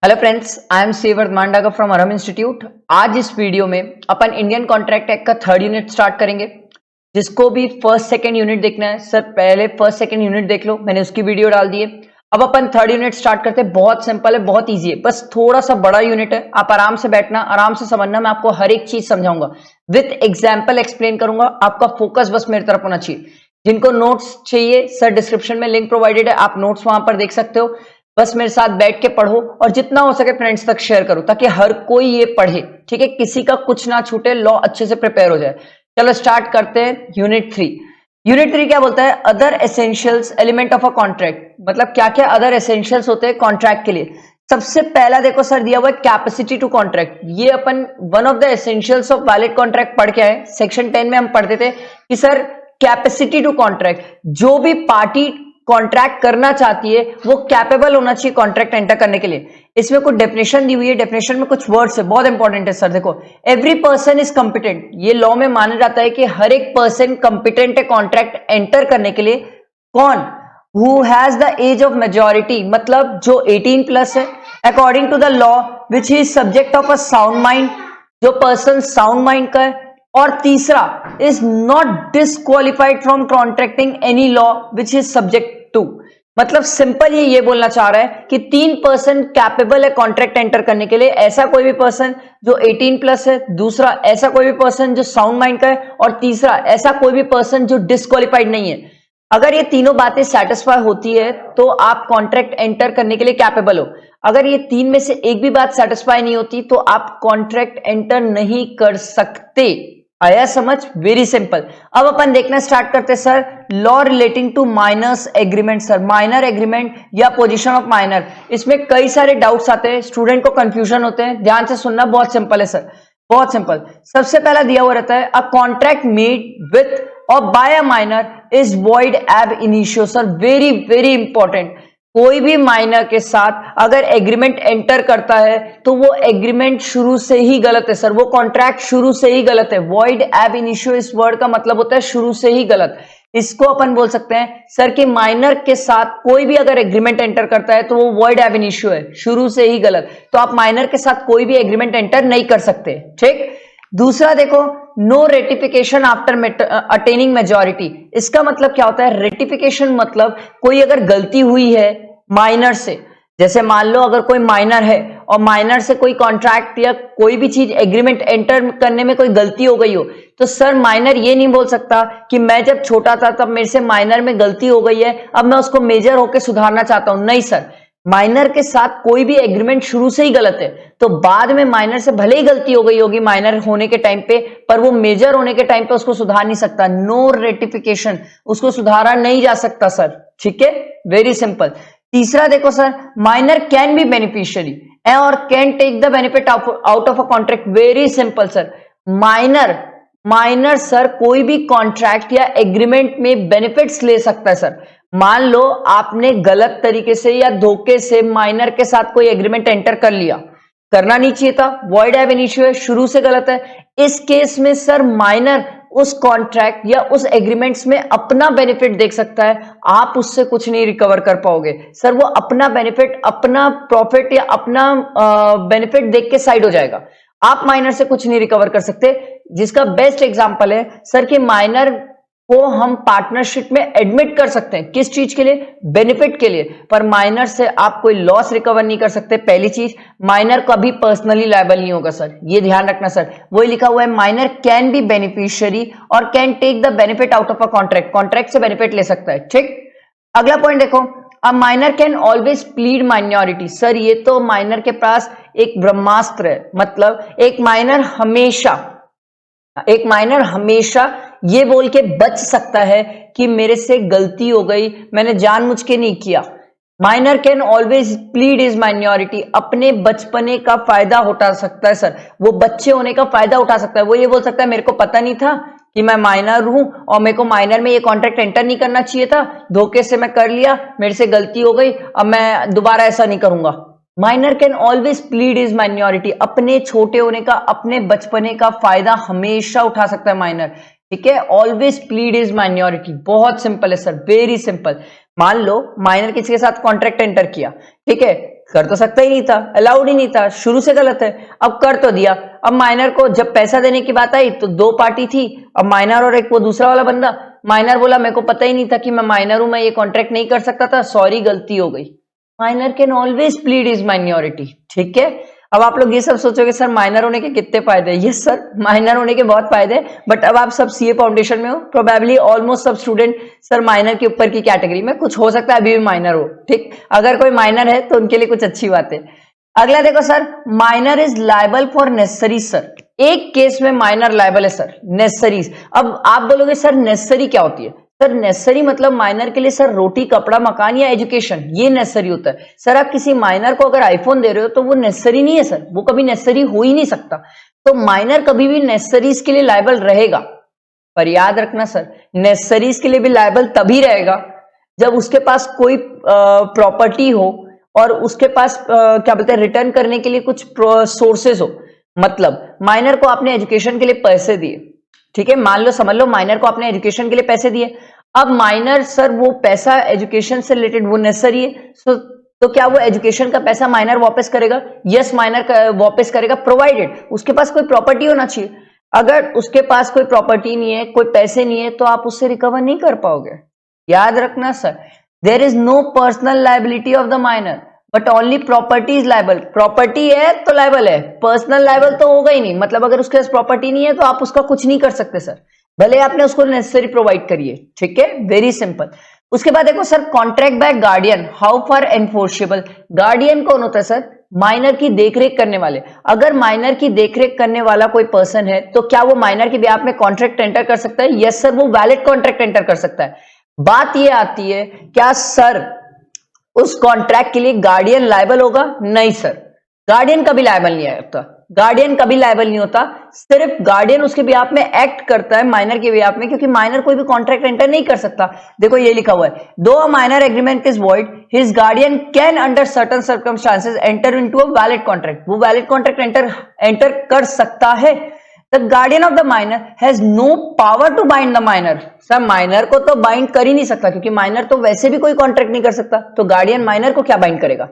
Hello friends, I am Sevard Mandaga from Arham institute. आज इस video में अपन इंडियन कॉन्ट्रैक्ट एक्ट का थर्ड यूनिट स्टार्ट करेंगे। जिसको भी फर्स्ट सेकंड यूनिट देखना है सर, पहले फर्स्ट सेकंड यूनिट देख लो, मैंने उसकी वीडियो डाल दी है। अब अपन थर्ड यूनिट स्टार्ट करते हैं। बहुत सिंपल है, बहुत ईजी है, बस थोड़ा सा बड़ा यूनिट है। आप आराम से बैठना, आराम से समझना। मैं आपको हर एक चीज समझाऊंगा, विथ एग्जाम्पल एक्सप्लेन करूंगा। आपका फोकस बस मेरी तरफ होना चाहिए। जिनको नोट्स चाहिए सर, डिस्क्रिप्शन में लिंक प्रोवाइडेड है, आप नोट्स वहां पर देख सकते हो। बस मेरे साथ बैठ के पढ़ो और जितना हो सके फ्रेंड्स तक शेयर करो, ताकि हर कोई ये पढ़े। ठीक है, किसी का कुछ ना छूटे, लॉ अच्छे से प्रिपेयर हो जाए। चलो स्टार्ट करते हैं। यूनिट 3। यूनिट 3 क्या बोलता है? Other essentials element of a contract. मतलब क्या क्या अदर एसेंशियल्स होते हैं कॉन्ट्रैक्ट के लिए। सबसे पहला देखो सर, दिया हुआ है कैपेसिटी टू कॉन्ट्रैक्ट। ये अपन one of the essentials of valid contract पढ़ के आए। सेक्शन 10 में हम पढ़ते थे कि सर कैपेसिटी टू कॉन्ट्रैक्ट, जो भी पार्टी कॉन्ट्रैक्ट करना चाहती है वो कैपेबल होना चाहिए कॉन्ट्रैक्ट एंटर करने के लिए। इसमें कुछ डेफिनेशन दी हुई है, डेफिनेशन में कुछ वर्ड्स है, बहुत इंपॉर्टेंट है सर। देखो, एवरी पर्सन इज कंपिटेंट। ये लॉ में माना जाता है कि हर एक पर्सन कंपिटेंट है कॉन्ट्रैक्ट एंटर करने के लिए। कौन? Who has the age of majority, मतलब जो 18 प्लस है, according to the law which is subject of a sound mind, जो पर्सन साउंड माइंड का है। और तीसरा, is not disqualified from contracting any law which is subject to. मतलब simple ये बोलना चाह रहा है कि 3% कैपेबल है कॉन्ट्रैक्ट एंटर करने के लिए। ऐसा कोई भी पर्सन जो 18 प्लस है, दूसरा ऐसा कोई भी पर्सन जो साउंड माइंड का है, और तीसरा ऐसा कोई भी पर्सन जो डिसक्वालिफाइड नहीं है। अगर ये तीनों बातें सेटिस्फाई होती है तो आप कॉन्ट्रैक्ट एंटर करने के लिए कैपेबल हो। अगर ये तीन में से एक भी बात सेटिस्फाई नहीं होती तो आप कॉन्ट्रैक्ट एंटर नहीं कर सकते। आया समझ? Very simple. अब अपन देखना स्टार्ट करते हैं sir, law relating to miners agreement. Sir, minor agreement या पोजीशन ऑफ माइनर, इसमें कई सारे डाउट्स आते हैं, स्टूडेंट को कंफ्यूजन होते हैं। ध्यान से सुनना, बहुत सिंपल है सर, बहुत सिंपल। सबसे पहला दिया हुआ रहता है, a contract made with or by a minor is void ab initio. Sir, very very important. कोई भी माइनर के साथ अगर एग्रीमेंट एंटर करता है तो वो एग्रीमेंट शुरू से ही गलत है सर, वो कॉन्ट्रैक्ट शुरू से ही गलत है। वॉइड एब इनिशियो, इस वर्ड का मतलब होता है शुरू से ही गलत। इसको अपन बोल सकते हैं सर कि माइनर के साथ कोई भी अगर एग्रीमेंट एंटर करता है तो वो वॉइड एब इनिशियो है, शुरू से ही गलत। तो आप माइनर के साथ कोई भी एग्रीमेंट एंटर नहीं कर सकते। ठीक। दूसरा देखो, no ratification after attaining majority. इसका मतलब क्या होता है? रेटिफिकेशन मतलब कोई अगर गलती हुई है माइनर से, जैसे मान लो अगर कोई माइनर है और माइनर से कोई कॉन्ट्रैक्ट या कोई भी चीज एग्रीमेंट एंटर करने में कोई गलती हो गई हो, तो सर माइनर ये नहीं बोल सकता कि मैं जब छोटा था तब मेरे से माइनर में गलती हो गई है, अब मैं उसको मेजर होकर सुधारना चाहता हूं। नहीं सर, माइनर के साथ कोई भी एग्रीमेंट शुरू से ही गलत है, तो बाद में माइनर से भले ही गलती हो गई होगी माइनर होने के टाइम पे, पर वो मेजर होने के टाइम पे उसको सुधार नहीं सकता। नो रेटिफिकेशन, उसको सुधारा नहीं जा सकता सर। ठीक है, वेरी सिंपल। तीसरा देखो sir, minor can be beneficiary और can take the benefit out of a contract. Very simple sir, minor sir कोई भी कॉन्ट्रैक्ट या एग्रीमेंट में बेनिफिट्स ले सकता है सर। मान लो आपने गलत तरीके से या धोखे से माइनर के साथ कोई एग्रीमेंट एंटर कर लिया, करना नहीं चाहिए था, वॉइड एब इनिशियो है, शुरू से गलत है। इस केस में सर माइनर उस कॉन्ट्रैक्ट या उस एग्रीमेंट्स में अपना बेनिफिट देख सकता है, आप उससे कुछ नहीं रिकवर कर पाओगे सर। वो अपना बेनिफिट, अपना प्रॉफिट या अपना बेनिफिट देख के साइड हो जाएगा। आप माइनर से कुछ नहीं रिकवर कर सकते। जिसका बेस्ट एग्जांपल है सर कि माइनर को हम पार्टनरशिप में एडमिट कर सकते हैं, किस चीज के लिए? बेनिफिट के लिए। पर माइनर से आप कोई लॉस रिकवर नहीं कर सकते। पहली चीज, माइनर कभी पर्सनली लायबल नहीं होगा सर, ये ध्यान रखना सर। वही लिखा हुआ है, माइनर कैन बी बेनिफिशियरी और can take the benefit out of a contract, contract से बेनिफिट ले सकता है। ठीक। अगला पॉइंट देखो, a minor can always plead minority. Sir, ये तो माइनर के पास एक ब्रह्मास्त्र है। मतलब एक माइनर हमेशा ये बोल के बच सकता है कि मेरे से गलती हो गई, मैंने जानबूझ के नहीं किया। Minor can always plead is minority, अपने बचपने का फायदा उठा सकता है सर। वो बच्चे होने का फायदा उठा सकता है। वो ये बोल सकता है मेरे को पता नहीं था कि मैं माइनर हूं और मेरे को माइनर में ये कॉन्ट्रैक्ट एंटर नहीं करना चाहिए था, धोखे से मैं कर लिया, मेरे से गलती हो गई, अब मैं दोबारा ऐसा नहीं करूंगा। Minor can always plead is minority, अपने छोटे होने का, अपने बचपने का फायदा हमेशा उठा सकता है माइनर। ठीक है, ऑलवेज प्लीड इज माइनॉरिटी। बहुत सिंपल है सर, वेरी सिंपल। मान लो माइनर किसी के साथ कॉन्ट्रैक्ट एंटर किया, ठीक है, कर तो सकता ही नहीं था, अलाउड ही नहीं था, शुरू से गलत है। अब कर तो दिया। अब माइनर को जब पैसा देने की बात आई तो दो पार्टी थी, अब माइनर और एक वो दूसरा वाला बंदा। माइनर बोला मेरे को पता ही नहीं था कि मैं माइनर हूं, मैं ये कॉन्ट्रैक्ट नहीं कर सकता था, सॉरी गलती हो गई। Minor can always plead is minority, ठीक है। अब आप लोग ये सब सोचोगे सर माइनर होने के कितने फायदे हैं? यस सर, माइनर होने के बहुत फायदे हैं, बट अब आप सब सीए फाउंडेशन में हो, प्रोबेबली ऑलमोस्ट सब स्टूडेंट सर माइनर के ऊपर की कैटेगरी में, कुछ हो सकता है अभी भी माइनर हो, ठीक। अगर कोई माइनर है तो उनके लिए कुछ अच्छी बात है। अगला देखो sir, minor is liable for necessaries sir. एक केस में माइनर लायबल है सर, नेसेसरीज। अब आप बोलोगे सर नेसेसरी क्या होती है? सर नेसेसरी मतलब माइनर के लिए सर रोटी कपड़ा मकान या एजुकेशन, ये नेसेसरी होता है। सर आप किसी माइनर को अगर आईफोन दे रहे हो तो वो नेसेसरी नहीं है सर, वो कभी नेसेसरी हो ही नहीं सकता। तो माइनर कभी भी नेसेसरीज के लिए लायबल रहेगा, पर याद रखना सर नेसेसरीज के लिए भी लायबल तभी रहेगा जब उसके पास कोई प्रॉपर्टी हो और उसके पास क्या बोलते हैं रिटर्न करने के लिए कुछ सोर्सेज हो। मतलब माइनर को आपने एजुकेशन के लिए पैसे दिए, ठीक है, मान लो समझ लो माइनर को आपने एजुकेशन के लिए पैसे दिए। अब माइनर सर वो पैसा एजुकेशन से रिलेटेड वो नेसेसरी है, तो क्या वो एजुकेशन का पैसा माइनर वापस करेगा? यस, माइनर वापस करेगा, प्रोवाइडेड उसके पास कोई प्रॉपर्टी होना चाहिए। अगर उसके पास कोई प्रॉपर्टी नहीं है, कोई पैसे नहीं है, तो आप उससे रिकवर नहीं कर पाओगे। याद रखना sir, there is no personal liability of the minor but only property is liable. Property है तो लायबल है, पर्सनल लायबल तो होगा ही नहीं। मतलब अगर उसके पास प्रॉपर्टी नहीं है तो आप उसका कुछ नहीं कर सकते सर, भले आपने उसको नेसेसरी प्रोवाइड करिए, ठीक है, वेरी सिंपल। उसके बाद देखो sir, contract by guardian, how far enforceable. Guardian कौन होता है सर? माइनर की देखरेख करने वाले। अगर माइनर की देखरेख करने वाला कोई पर्सन है तो क्या वो माइनर के बिहाफ में कॉन्ट्रैक्ट एंटर कर सकता है? यस सर, वो वैलिड कॉन्ट्रैक्ट एंटर कर सकता है। बात ये आती है, क्या सर उस कॉन्ट्रैक्ट के लिए गार्डियन लायबल होगा? नहीं सर, गार्डियन कभी लायबल नहीं होता, गार्डियन कभी लायबल नहीं होता। सिर्फ गार्डियन उसके बिहाफ में एक्ट करता है माइनर के बिहाफ में, क्योंकि माइनर कोई भी कॉन्ट्रैक्ट एंटर नहीं कर सकता। देखो ये लिखा हुआ है, दो a minor agreement is void his guardian can under certain circumstances enter into a valid contract. वो वैलिड कॉन्ट्रैक्ट एंटर कर सकता है। The guardian of the minor has no power to bind the minor। Sir minor को तो bind कर ही नहीं सकता, क्योंकि माइनर तो वैसे भी कोई कॉन्ट्रैक्ट नहीं कर सकता, तो गार्डियन माइनर को क्या बाइंड करेगा?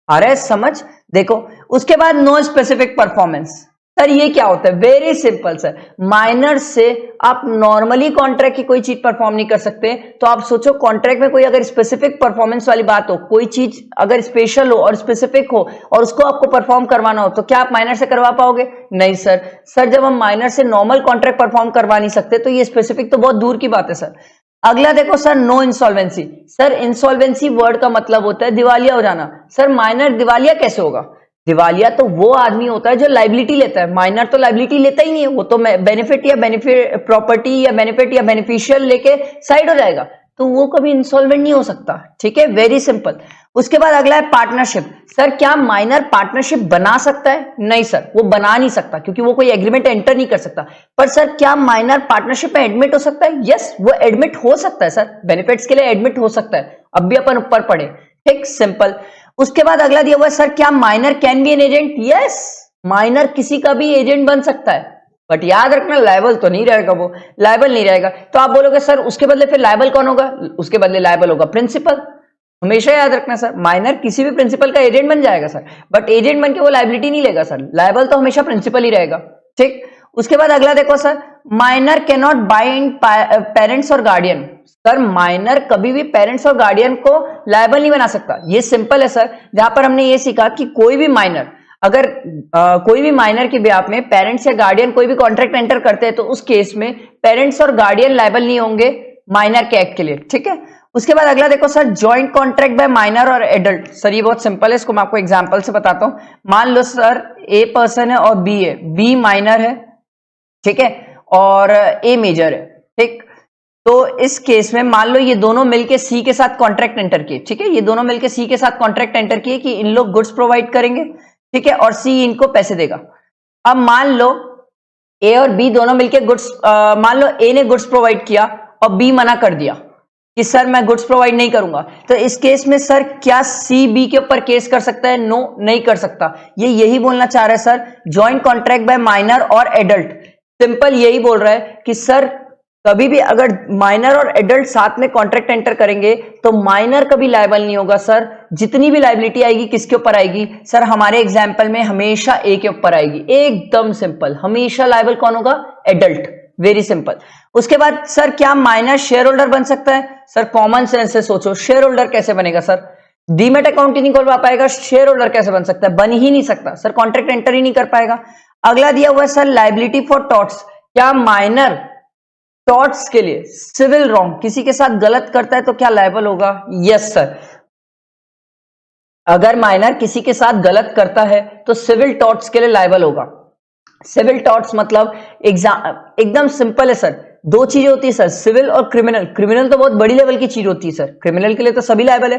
आ रहा है समझ? देखो उसके बाद नो स्पेसिफिक परफॉर्मेंस। सर ये क्या होता है? वेरी सिंपल सर, माइनर से आप नॉर्मली कॉन्ट्रैक्ट की कोई चीज परफॉर्म नहीं कर सकते। तो आप सोचो कॉन्ट्रैक्ट में कोई अगर स्पेसिफिक परफॉर्मेंस वाली बात हो, कोई चीज अगर स्पेशल हो और स्पेसिफिक हो और उसको आपको परफॉर्म करवाना हो, तो क्या आप माइनर से करवा पाओगे? नहीं सर। सर जब हम माइनर से नॉर्मल कॉन्ट्रैक्ट परफॉर्म करवा नहीं सकते तो ये स्पेसिफिक तो बहुत दूर की बात है सर। अगला देखो sir, no insolvency. Sir insolvency word का मतलब होता है दिवालिया हो जाना। सर माइनर दिवालिया कैसे होगा? दिवालिया तो वो आदमी होता है जो लाइबिलिटी लेता है, माइनर तो लाइबिलिटी लेता ही नहीं है, वो तो बेनिफिट या प्रॉपर्टी या बेनिफिट या बेनिफिशियल लेके साइड हो जाएगा, तो वो कभी इंसॉल्वेंट नहीं हो सकता, ठीक है, वेरी सिंपल। उसके बाद अगला है पार्टनरशिप। सर क्या माइनर पार्टनरशिप बना सकता है? नहीं सर, वो बना नहीं सकता, क्योंकि वो कोई एग्रीमेंट एंटर नहीं कर सकता। पर सर क्या माइनर पार्टनरशिप में एडमिट हो सकता है? यस, वो एडमिट हो सकता है सर, बेनिफिट्स के लिए एडमिट हो सकता है। अब भी अपन ऊपर पढ़े, ठीक, सिंपल। उसके बाद अगला दिया हुआ है, सर क्या minor can B an agent? Yes, minor किसी का भी एजेंट बन सकता है, बट याद रखना लायबल तो नहीं रहेगा, वो लायबल नहीं रहेगा। तो आप बोलोगे सर उसके बदले फिर लायबल कौन होगा? उसके बदले लायबल होगा प्रिंसिपल। हमेशा याद रखना सर, माइनर किसी भी प्रिंसिपल का एजेंट बन जाएगा सर, बट एजेंट बन के वो लायबिलिटी नहीं लेगा सर, लायबल तो हमेशा प्रिंसिपल ही रहेगा, ठीक। उसके बाद अगला देखो sir, minor can not bind parents और गार्डियन। सर माइनर कभी भी पेरेंट्स और गार्डियन को लायबल नहीं बना सकता, ये सिंपल है सर। जहां पर हमने ये सीखा कि कोई भी माइनर अगर कोई भी माइनर के बिहाफ में पेरेंट्स या गार्डियन कोई भी कॉन्ट्रैक्ट एंटर करते हैं तो उस केस में पेरेंट्स और गार्डियन लायबल नहीं होंगे माइनर के एक्ट के लिए, ठीक है। उसके बाद अगला देखो sir, joint contract by minor और एडल्ट। सर ये बहुत सिंपल है, इसको मैं आपको एग्जांपल से बताता हूं। मान लो सर ए पर्सन है और बी है, बी माइनर है, ठीक है, और ए मेजर है, ठीक। तो इस केस में मान लो ये दोनों मिलके सी के साथ कॉन्ट्रैक्ट एंटर किए, ठीक है, ये दोनों मिलके सी के साथ कॉन्ट्रैक्ट एंटर किए कि इन लोग गुड्स प्रोवाइड करेंगे, ठीक है, और सी इनको पैसे देगा। अब मान लो ए और बी दोनों मिलके गुड्स, मान लो ए ने गुड्स प्रोवाइड किया और बी मना कर दिया कि सर मैं गुड्स प्रोवाइड नहीं करूंगा, तो इस केस में सर क्या सी बी के ऊपर केस कर सकता है? नो, नहीं कर सकता। ये यही बोलना चाह रहा है sir, joint contract by minor और एडल्ट, सिंपल यही बोल रहा है कि सर कभी भी अगर माइनर और एडल्ट साथ में कॉन्ट्रैक्ट एंटर करेंगे तो माइनर कभी लायबल नहीं होगा सर। जितनी भी लायबिलिटी आएगी किसके ऊपर आएगी सर, हमारे एग्जाम्पल में हमेशा ए के ऊपर आएगी, एकदम सिंपल। हमेशा लायबल कौन होगा, एडल्ट, वेरी सिंपल। उसके बाद सर क्या माइनर शेयर होल्डर बन सकता है सर, कॉमन सेंस से सोचो, शेयर होल्डर कैसे बनेगा सर, डीमेट अकाउंट ही नहीं खोल पाएगा, शेयर होल्डर कैसे बन सकता है, बन ही नहीं सकता सर, कॉन्ट्रैक्ट एंटर ही नहीं कर पाएगा। अगला दिया हुआ है सर लायबिलिटी फॉर टॉर्ट्स, क्या माइनर टॉर्ट्स के लिए सिविल रॉन्ग किसी के साथ गलत करता है तो क्या लायबल होगा, यस सर। अगर माइनर किसी के साथ गलत करता है तो सिविल टॉर्ट्स के लिए लायबल होगा। सिविल टॉर्ट्स मतलब एकदम सिंपल है सर, दो चीजें होती है सर, सिविल और क्रिमिनल। क्रिमिनल तो बहुत बड़ी लेवल की चीज होती है सर, क्रिमिनल के लिए तो सभी लायबल है।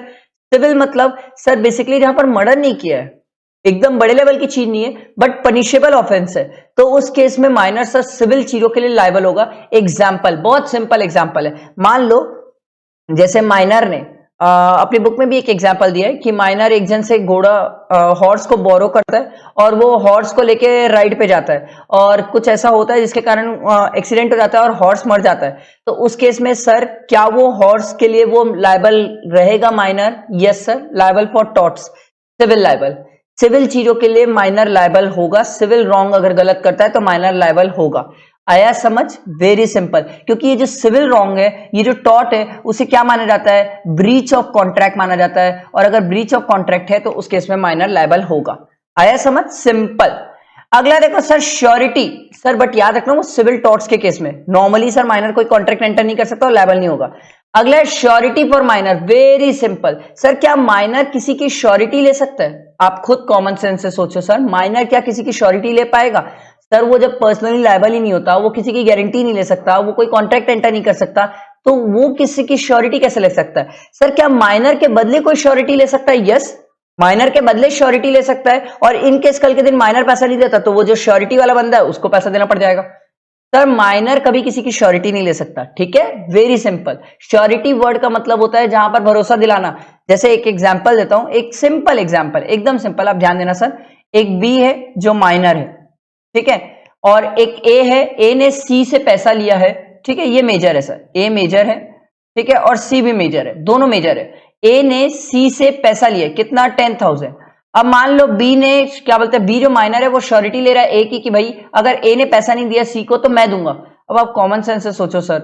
सिविल मतलब सर बेसिकली जहां पर मर्डर नहीं किया है, एकदम बड़े लेवल की चीज नहीं है बट पनिशेबल ऑफेंस है, तो उस केस में माइनर सर सिविल चीजों के लिए लायबल होगा। एग्जाम्पल, बहुत सिंपल एग्जाम्पल है, मान लो जैसे माइनर ने अपनी बुक में भी एक एग्जाम्पल दिया है कि माइनर एक जन से घोड़ा हॉर्स को बोरो करता है और वो हॉर्स को लेके राइड पे जाता है और कुछ ऐसा होता है जिसके कारण एक्सीडेंट हो जाता है और हॉर्स मर जाता है, तो उस केस में सर क्या वो हॉर्स के लिए वो लायबल रहेगा minor, yes sir, liable for torts, civil liable. Civil चीजों के लिए माइनर लायबल होगा, सिविल रॉन्ग अगर गलत करता है तो माइनर लायबल होगा। आया समझ, वेरी सिंपल। क्योंकि ये जो सिविल रॉन्ग है, ये जो टॉर्ट है, उसे क्या माना जाता है, ब्रीच ऑफ कॉन्ट्रैक्ट माना जाता है, और अगर ब्रीच ऑफ कॉन्ट्रैक्ट है तो उस केस में माइनर लायबल होगा। आया समझ, सिंपल। अगला देखो सर श्योरिटी, सर बट याद रखना वो सिविल टॉर्ट्स के केस में, नॉर्मली सर माइनर कोई कॉन्ट्रैक्ट एंटर नहीं कर सकता और लायबल नहीं होगा। अगला है surety for minor, very simple. Sir क्या माइनर किसी की श्योरिटी ले सकता है, आप खुद कॉमन सेंस से सोचो सर, माइनर क्या किसी की श्योरिटी ले पाएगा सर, वो जब पर्सनली लायबल ही नहीं होता, वो किसी की गारंटी नहीं ले सकता, वो कोई कॉन्ट्रैक्ट एंटर नहीं कर सकता, तो वो किसी की श्योरिटी कैसे ले सकता है सर। क्या माइनर के बदले कोई श्योरिटी ले सकता है, यस, माइनर के बदले श्योरिटी ले सकता है, और इन केस कल के दिन माइनर पैसा नहीं देता तो वो जो श्योरिटी वाला बंदा है उसको पैसा देना पड़ जाएगा। सर माइनर कभी किसी की श्योरिटी नहीं ले सकता, ठीक है, वेरी सिंपल। श्योरिटी वर्ड का मतलब होता है जहां पर भरोसा दिलाना। जैसे एक एग्जांपल देता हूं, एक सिंपल एग्जांपल, एकदम सिंपल, आप ध्यान देना सर। एक बी है जो माइनर है, ठीक है, और एक ए है, ए ने सी से पैसा लिया है, ठीक है, ये मेजर है सर, ए मेजर है, ठीक है, और सी भी मेजर है, दोनों मेजर है। ए ने सी से पैसा लिया, कितना, 10,000। अब मान लो बी ने, क्या बोलते हैं, बी जो माइनर है वो श्योरिटी ले रहा है ए की कि भाई अगर ए ने पैसा नहीं दिया सी को तो मैं दूंगा। अब आप कॉमन सेंस से सोचो सर,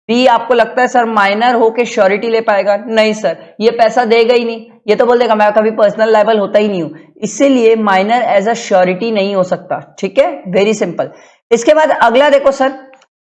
बी आपको लगता है सर माइनर होके श्योरिटी ले पाएगा, नहीं सर, ये पैसा देगा ही नहीं, ये तो बोल देगा मैं कभी पर्सनल लायबल होता ही नहीं हूं, इसीलिए माइनर एज अ श्योरिटी नहीं हो सकता, ठीक है, वेरी सिंपल। इसके बाद अगला देखो sir,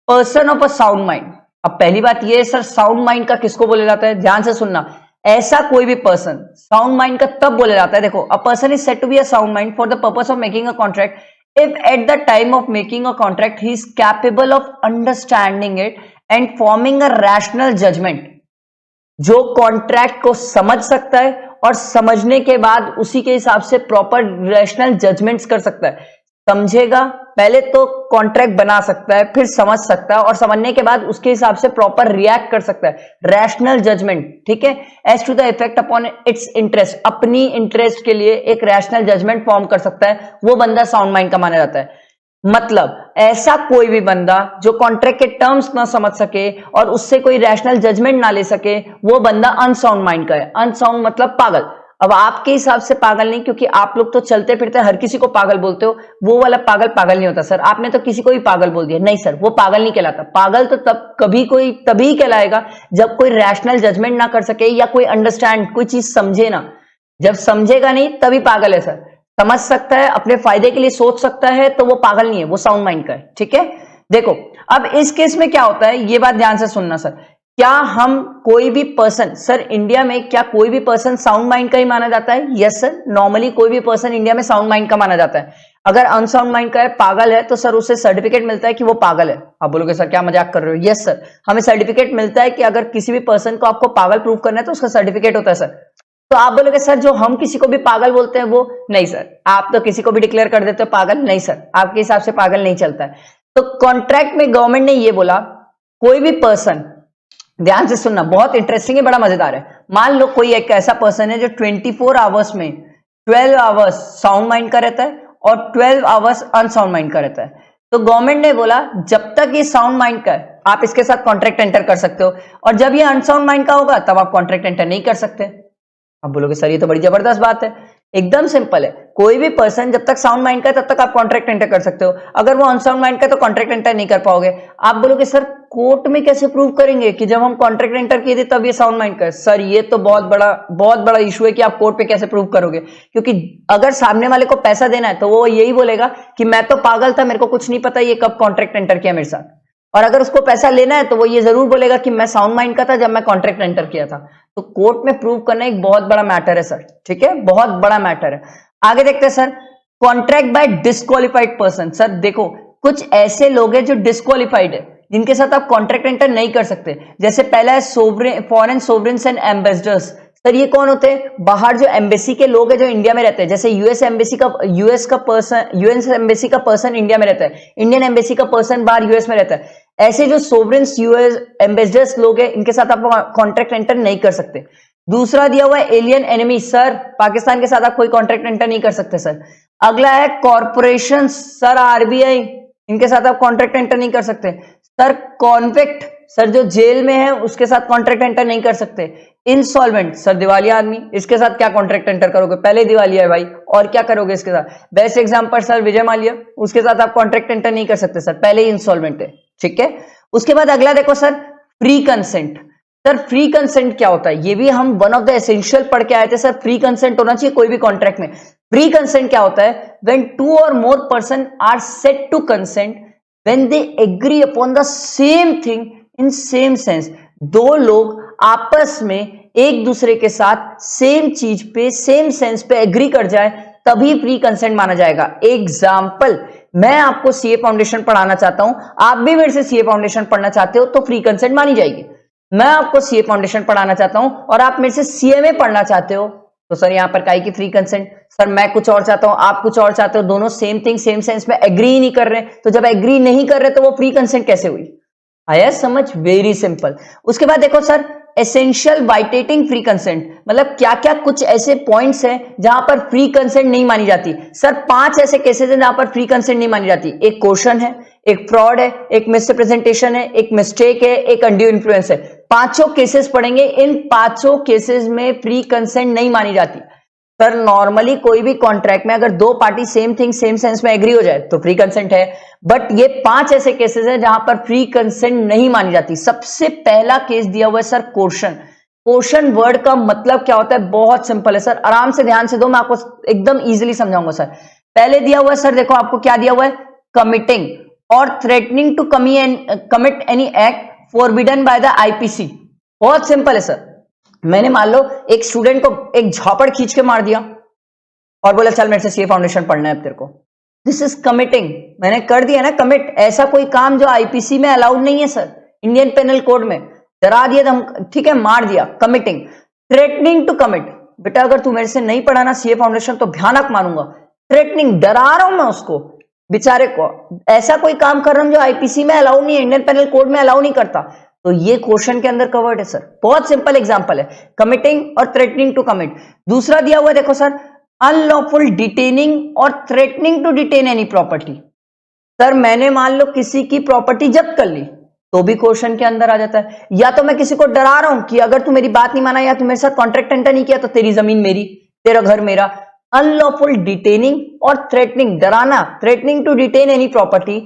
person of a sound mind. अब पहली बात ये सर, साउंड माइंड का किसको बोला जाता है, ध्यान से सुनना, ऐसा कोई भी पर्सन साउंड माइंड का तब बोला जाता है, देखो a person is said to be a sound mind for the purpose of making a contract if at the time of making a contract he is capable of understanding it and forming a rational judgment. जो contract को समझ सकता है और समझने के बाद उसी के हिसाब से प्रॉपर रैशनल जजमेंट्स कर सकता है। समझेगा, पहले तो कॉन्ट्रैक्ट बना सकता है, फिर समझ सकता है, और समझने के बाद उसके हिसाब से प्रॉपर रिएक्ट कर सकता है, रैशनल जजमेंट, ठीक है, as to the effect upon its interest, अपनी इंटरेस्ट के लिए एक रैशनल जजमेंट फॉर्म कर सकता है, वो बंदा साउंड माइंड का माना जाता है। मतलब ऐसा कोई भी बंदा जो कॉन्ट्रैक्ट के टर्म्स ना समझ सके और उससे कोई रैशनल जजमेंट ना ले सके, वो बंदा अनसाउंड माइंड का है। अनसाउंड मतलब पागल। अब आपके हिसाब से पागल नहीं, क्योंकि आप लोग तो चलते फिरते हर किसी को पागल बोलते हो, वो वाला पागल पागल नहीं होता सर। आपने तो किसी को भी पागल बोल दिया, नहीं सर, वो पागल नहीं कहलाता। पागल तो तभी कहलाएगा जब कोई रैशनल जजमेंट ना कर सके या कोई अंडरस्टैंड, कोई चीज समझे ना। जब समझेगा नहीं तभी पागल है सर। समझ सकता है, अपने फायदे के लिए सोच सकता है, तो वो पागल नहीं है, वो साउंड माइंड का है, ठीक है। देखो अब इस केस में क्या होता है, ये बात ध्यान से सुनना सर। क्या हम कोई भी पर्सन, सर इंडिया में क्या कोई भी पर्सन साउंड माइंड का ही माना जाता है, यस सर, नॉर्मली कोई भी पर्सन इंडिया में साउंड माइंड का माना जाता है। अगर अनसाउंड माइंड का है, पागल है, तो सर उसे सर्टिफिकेट मिलता है कि वो पागल है। आप बोलोगे सर क्या मजाक कर रहे हो, यस सर, हमें सर्टिफिकेट मिलता है कि अगर किसी भी पर्सन को आपको पागल प्रूव करना है तो उसका सर्टिफिकेट होता है सर। तो आप बोलोगे सर जो हम किसी को भी पागल बोलते हैं वो, नहीं सर, आप तो किसी को भी डिक्लेयर कर देते हो पागल, नहीं सर, आपके हिसाब से पागल नहीं चलता है। तो कॉन्ट्रैक्ट में गवर्नमेंट ने ये बोला, कोई भी पर्सन, ध्यान से सुनना, बहुत इंटरेस्टिंग है, बड़ा मजेदार है। मान लो कोई एक ऐसा पर्सन है जो 24 आवर्स में 12 आवर्स साउंड माइंड का रहता है और 12 आवर्स अनसाउंड माइंड का रहता है। तो गवर्नमेंट ने बोला जब तक ये साउंड माइंड का है आप इसके साथ कॉन्ट्रैक्ट एंटर कर सकते हो, और जब ये अनसाउंड माइंड का होगा तब आप कॉन्ट्रैक्ट एंटर नहीं कर सकते। आप बोलोगे सर ये तो बड़ी जबरदस्त बात है। एकदम सिंपल है, कोई भी पर्सन जब तक साउंड माइंड का है तब तक आप कॉन्ट्रैक्ट एंटर कर सकते हो, अगर वो अनसाउंड माइंड का है तो कॉन्ट्रैक्ट एंटर नहीं कर पाओगे। आप बोलोगे सर कोर्ट में कैसे प्रूव करेंगे कि जब हम कॉन्ट्रैक्ट एंटर किए थे तब ये साउंड माइंड का है? सर ये तो बहुत बड़ा इशू है कि आप कोर्ट पे कैसे प्रूव करोगे, क्योंकि अगर सामने वाले को पैसा देना है तो वो यही बोलेगा कि मैं तो पागल था, मेरे को कुछ नहीं पता ये कब कॉन्ट्रैक्ट एंटर किया मेरे साथ। और अगर उसको पैसा लेना है तो वो ये जरूर बोलेगा कि मैं साउंड माइंड का था जब मैं कॉन्ट्रैक्ट एंटर किया था। तो कोर्ट में प्रूव करना एक बहुत बड़ा मैटर है सर, ठीक है, बहुत बड़ा मैटर है। आगे देखते हैं sir, contract by disqualified person. Sir देखो कुछ ऐसे लोग हैं जो डिस्क्वालिफाइड है, जिनके साथ आप कॉन्ट्रैक्ट एंटर नहीं कर सकते। जैसे पहला है फॉरेन सोवरेन्स एंड एम्बेसडर्स। सर ये कौन होते हैं? बाहर जो एम्बेसी के लोग हैं जो इंडिया में रहते हैं, जैसे यूएस एम्बेसी का पर्सन इंडिया में रहता है, इंडियन एम्बेसी का पर्सन बाहर यूएस में रहता है। ऐसे जो सोवरेन्स यूएस एम्बेसडर्स लोग हैं इनके साथ आप कॉन्ट्रैक्ट एंटर नहीं कर सकते। दूसरा दिया हुआ है एलियन एनिमी। सर पाकिस्तान के साथ आप कोई कॉन्ट्रैक्ट एंटर नहीं कर सकते सर। अगला है कॉर्पोरेशन। सर आरबीआई, इनके साथ आप कॉन्ट्रैक्ट एंटर नहीं कर सकते। सर कॉन्विक्ट, सर जो जेल में है उसके साथ कॉन्ट्रैक्ट एंटर नहीं कर सकते। इंसॉल्वेंट, सर दिवालिया आदमी, इसके साथ क्या कॉन्ट्रैक्ट एंटर करोगे? पहले दिवालिया है भाई, और क्या करोगे इसके साथ? Best example sir Vijay Mallya, उसके साथ आप कॉन्ट्रैक्ट एंटर नहीं कर सकते सर, पहले ही इंसॉल्वेंट है, ठीक है। उसके बाद अगला देखो sir, free consent. Sir free consent क्या होता है? ये भी हम वन ऑफ द एसेंशियल पढ़ के आए थे सर, फ्री कंसेंट होना चाहिए कोई भी कॉन्ट्रैक्ट में। फ्री कंसेंट क्या होता है? When two or more person are said to consent when they agree upon the same thing in same sense. दो लोग आपस में एक दूसरे के साथ सेम चीज पे सेम सेंस पे एग्री कर जाए तभी फ्री कंसेंट माना जाएगा। एग्जाम्पल, मैं आपको सीए फाउंडेशन पढ़ाना चाहता हूं, आप भी मेरे से सीए फाउंडेशन पढ़ना चाहते हो तो फ्री कंसेंट मानी जाएगी। मैं आपको सीए फाउंडेशन पढ़ाना चाहता हूं और आप मेरे से सीएमए पढ़ना चाहते हो तो सर यहां पर काहे की फ्री कंसेंट? सर मैं कुछ और चाहता हूं, आप कुछ और चाहते हो, दोनों सेम थिंग सेम सेंस में एग्री ही नहीं कर रहे, तो जब एग्री नहीं कर रहे तो वो फ्री कंसेंट कैसे हुई? आया समझ? Very simple. उसके बाद देखो सर, एसेंशियल वाइटेटिंग फ्री कंसेंट, मतलब क्या क्या कुछ ऐसे पॉइंट्स हैं जहां पर फ्री कंसेंट नहीं मानी जाती। सर 5 ऐसे केसेस हैं जहां पर फ्री कंसेंट नहीं मानी जाती। एक क्वेश्चन है, एक फ्रॉड है, एक मिसरिप्रेजेंटेशन है, एक मिस्टेक है, एक अनड्यू इन्फ्लुएंस है। पांचों केसेस पढ़ेंगे, इन पांचों केसेस में फ्री कंसेंट नहीं मानी जाती। सर नॉर्मली कोई भी कॉन्ट्रैक्ट में अगर दो party same thing same sense में एग्री हो जाए तो फ्री कंसेंट है, बट ये 5 ऐसे केसेस हैं जहां पर फ्री कंसेंट नहीं मानी जाती। सबसे पहला केस दिया हुआ है सर क्वेश्चन। क्वेश्चन वर्ड का मतलब क्या होता है? बहुत सिंपल है सर, आराम से ध्यान से दो, मैं आपको एकदम इजीली समझाऊंगा सर। पहले दिया हुआ है सर, देखो आपको क्या दिया हुआ है, committing or threatening to commit any act forbidden by the IPC. बहुत सिंपल है सर। मैंने मान लो एक स्टूडेंट को एक झापड़ खींच के मार दिया और बोला चल मेरे से सीए फाउंडेशन पढ़ना है अब तेरे को, दिस इज कमिटिंग। मैंने कर दिया ना कमिट। ऐसा कोई काम जो आईपीसी में अलाउड नहीं है सर, इंडियन पेनल कोड में। डरा दिया धम, ठीक है, मार दिया, कमिटिंग। थ्रेटनिंग टू कमिट, बेटा अगर तू मेरे से नहीं पढ़ाना सीए फाउंडेशन तो भयानक मारूंगा। थ्रेटनिंग, डरा रहा हूं मैं उसको बेचारे को, ऐसा कोई काम कर रहा हूं जो आईपीसी में अलाउ नहीं है, इंडियन पेनल कोड में अलाउ नहीं करता, तो ये क्वेश्चन के अंदर कवर्ड है सर। बहुत सिंपल एग्जांपल है, committing or threatening to commit. दूसरा दिया हुआ है देखो सर, अनलॉफुल डिटेनिंग और threatening to detain any property. Sir मैंने मान लो किसी की प्रॉपर्टी जब्त कर ली तो भी क्वेश्चन के अंदर आ जाता है। या तो मैं किसी को डरा रहा हूं कि अगर तू मेरी बात नहीं माना या तू मेरे साथ कॉन्ट्रैक्ट एंटर नहीं किया तो तेरी जमीन मेरी, तेरा घर मेरा। अनलॉफुल डिटेनिंग और थ्रेटनिंग, डराना, threatening to detain any property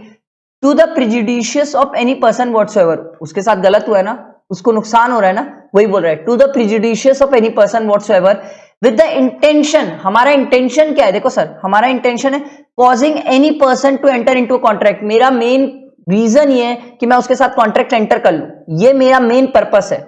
to the prejudicious of any person whatsoever. उसके साथ गलत हुआ है ना, उसको नुकसान हो रहा है ना, वही बोल रहा है, to the prejudicious of any person whatsoever with the intention. हमारा इंटेंशन क्या है? देखो सर, हमारा इंटेंशन है causing any person to enter into contract. मेरा मेन रीजन ये है कि मैं उसके साथ कॉन्ट्रैक्ट एंटर कर लूं, ये मेरा मेन पर्पस है।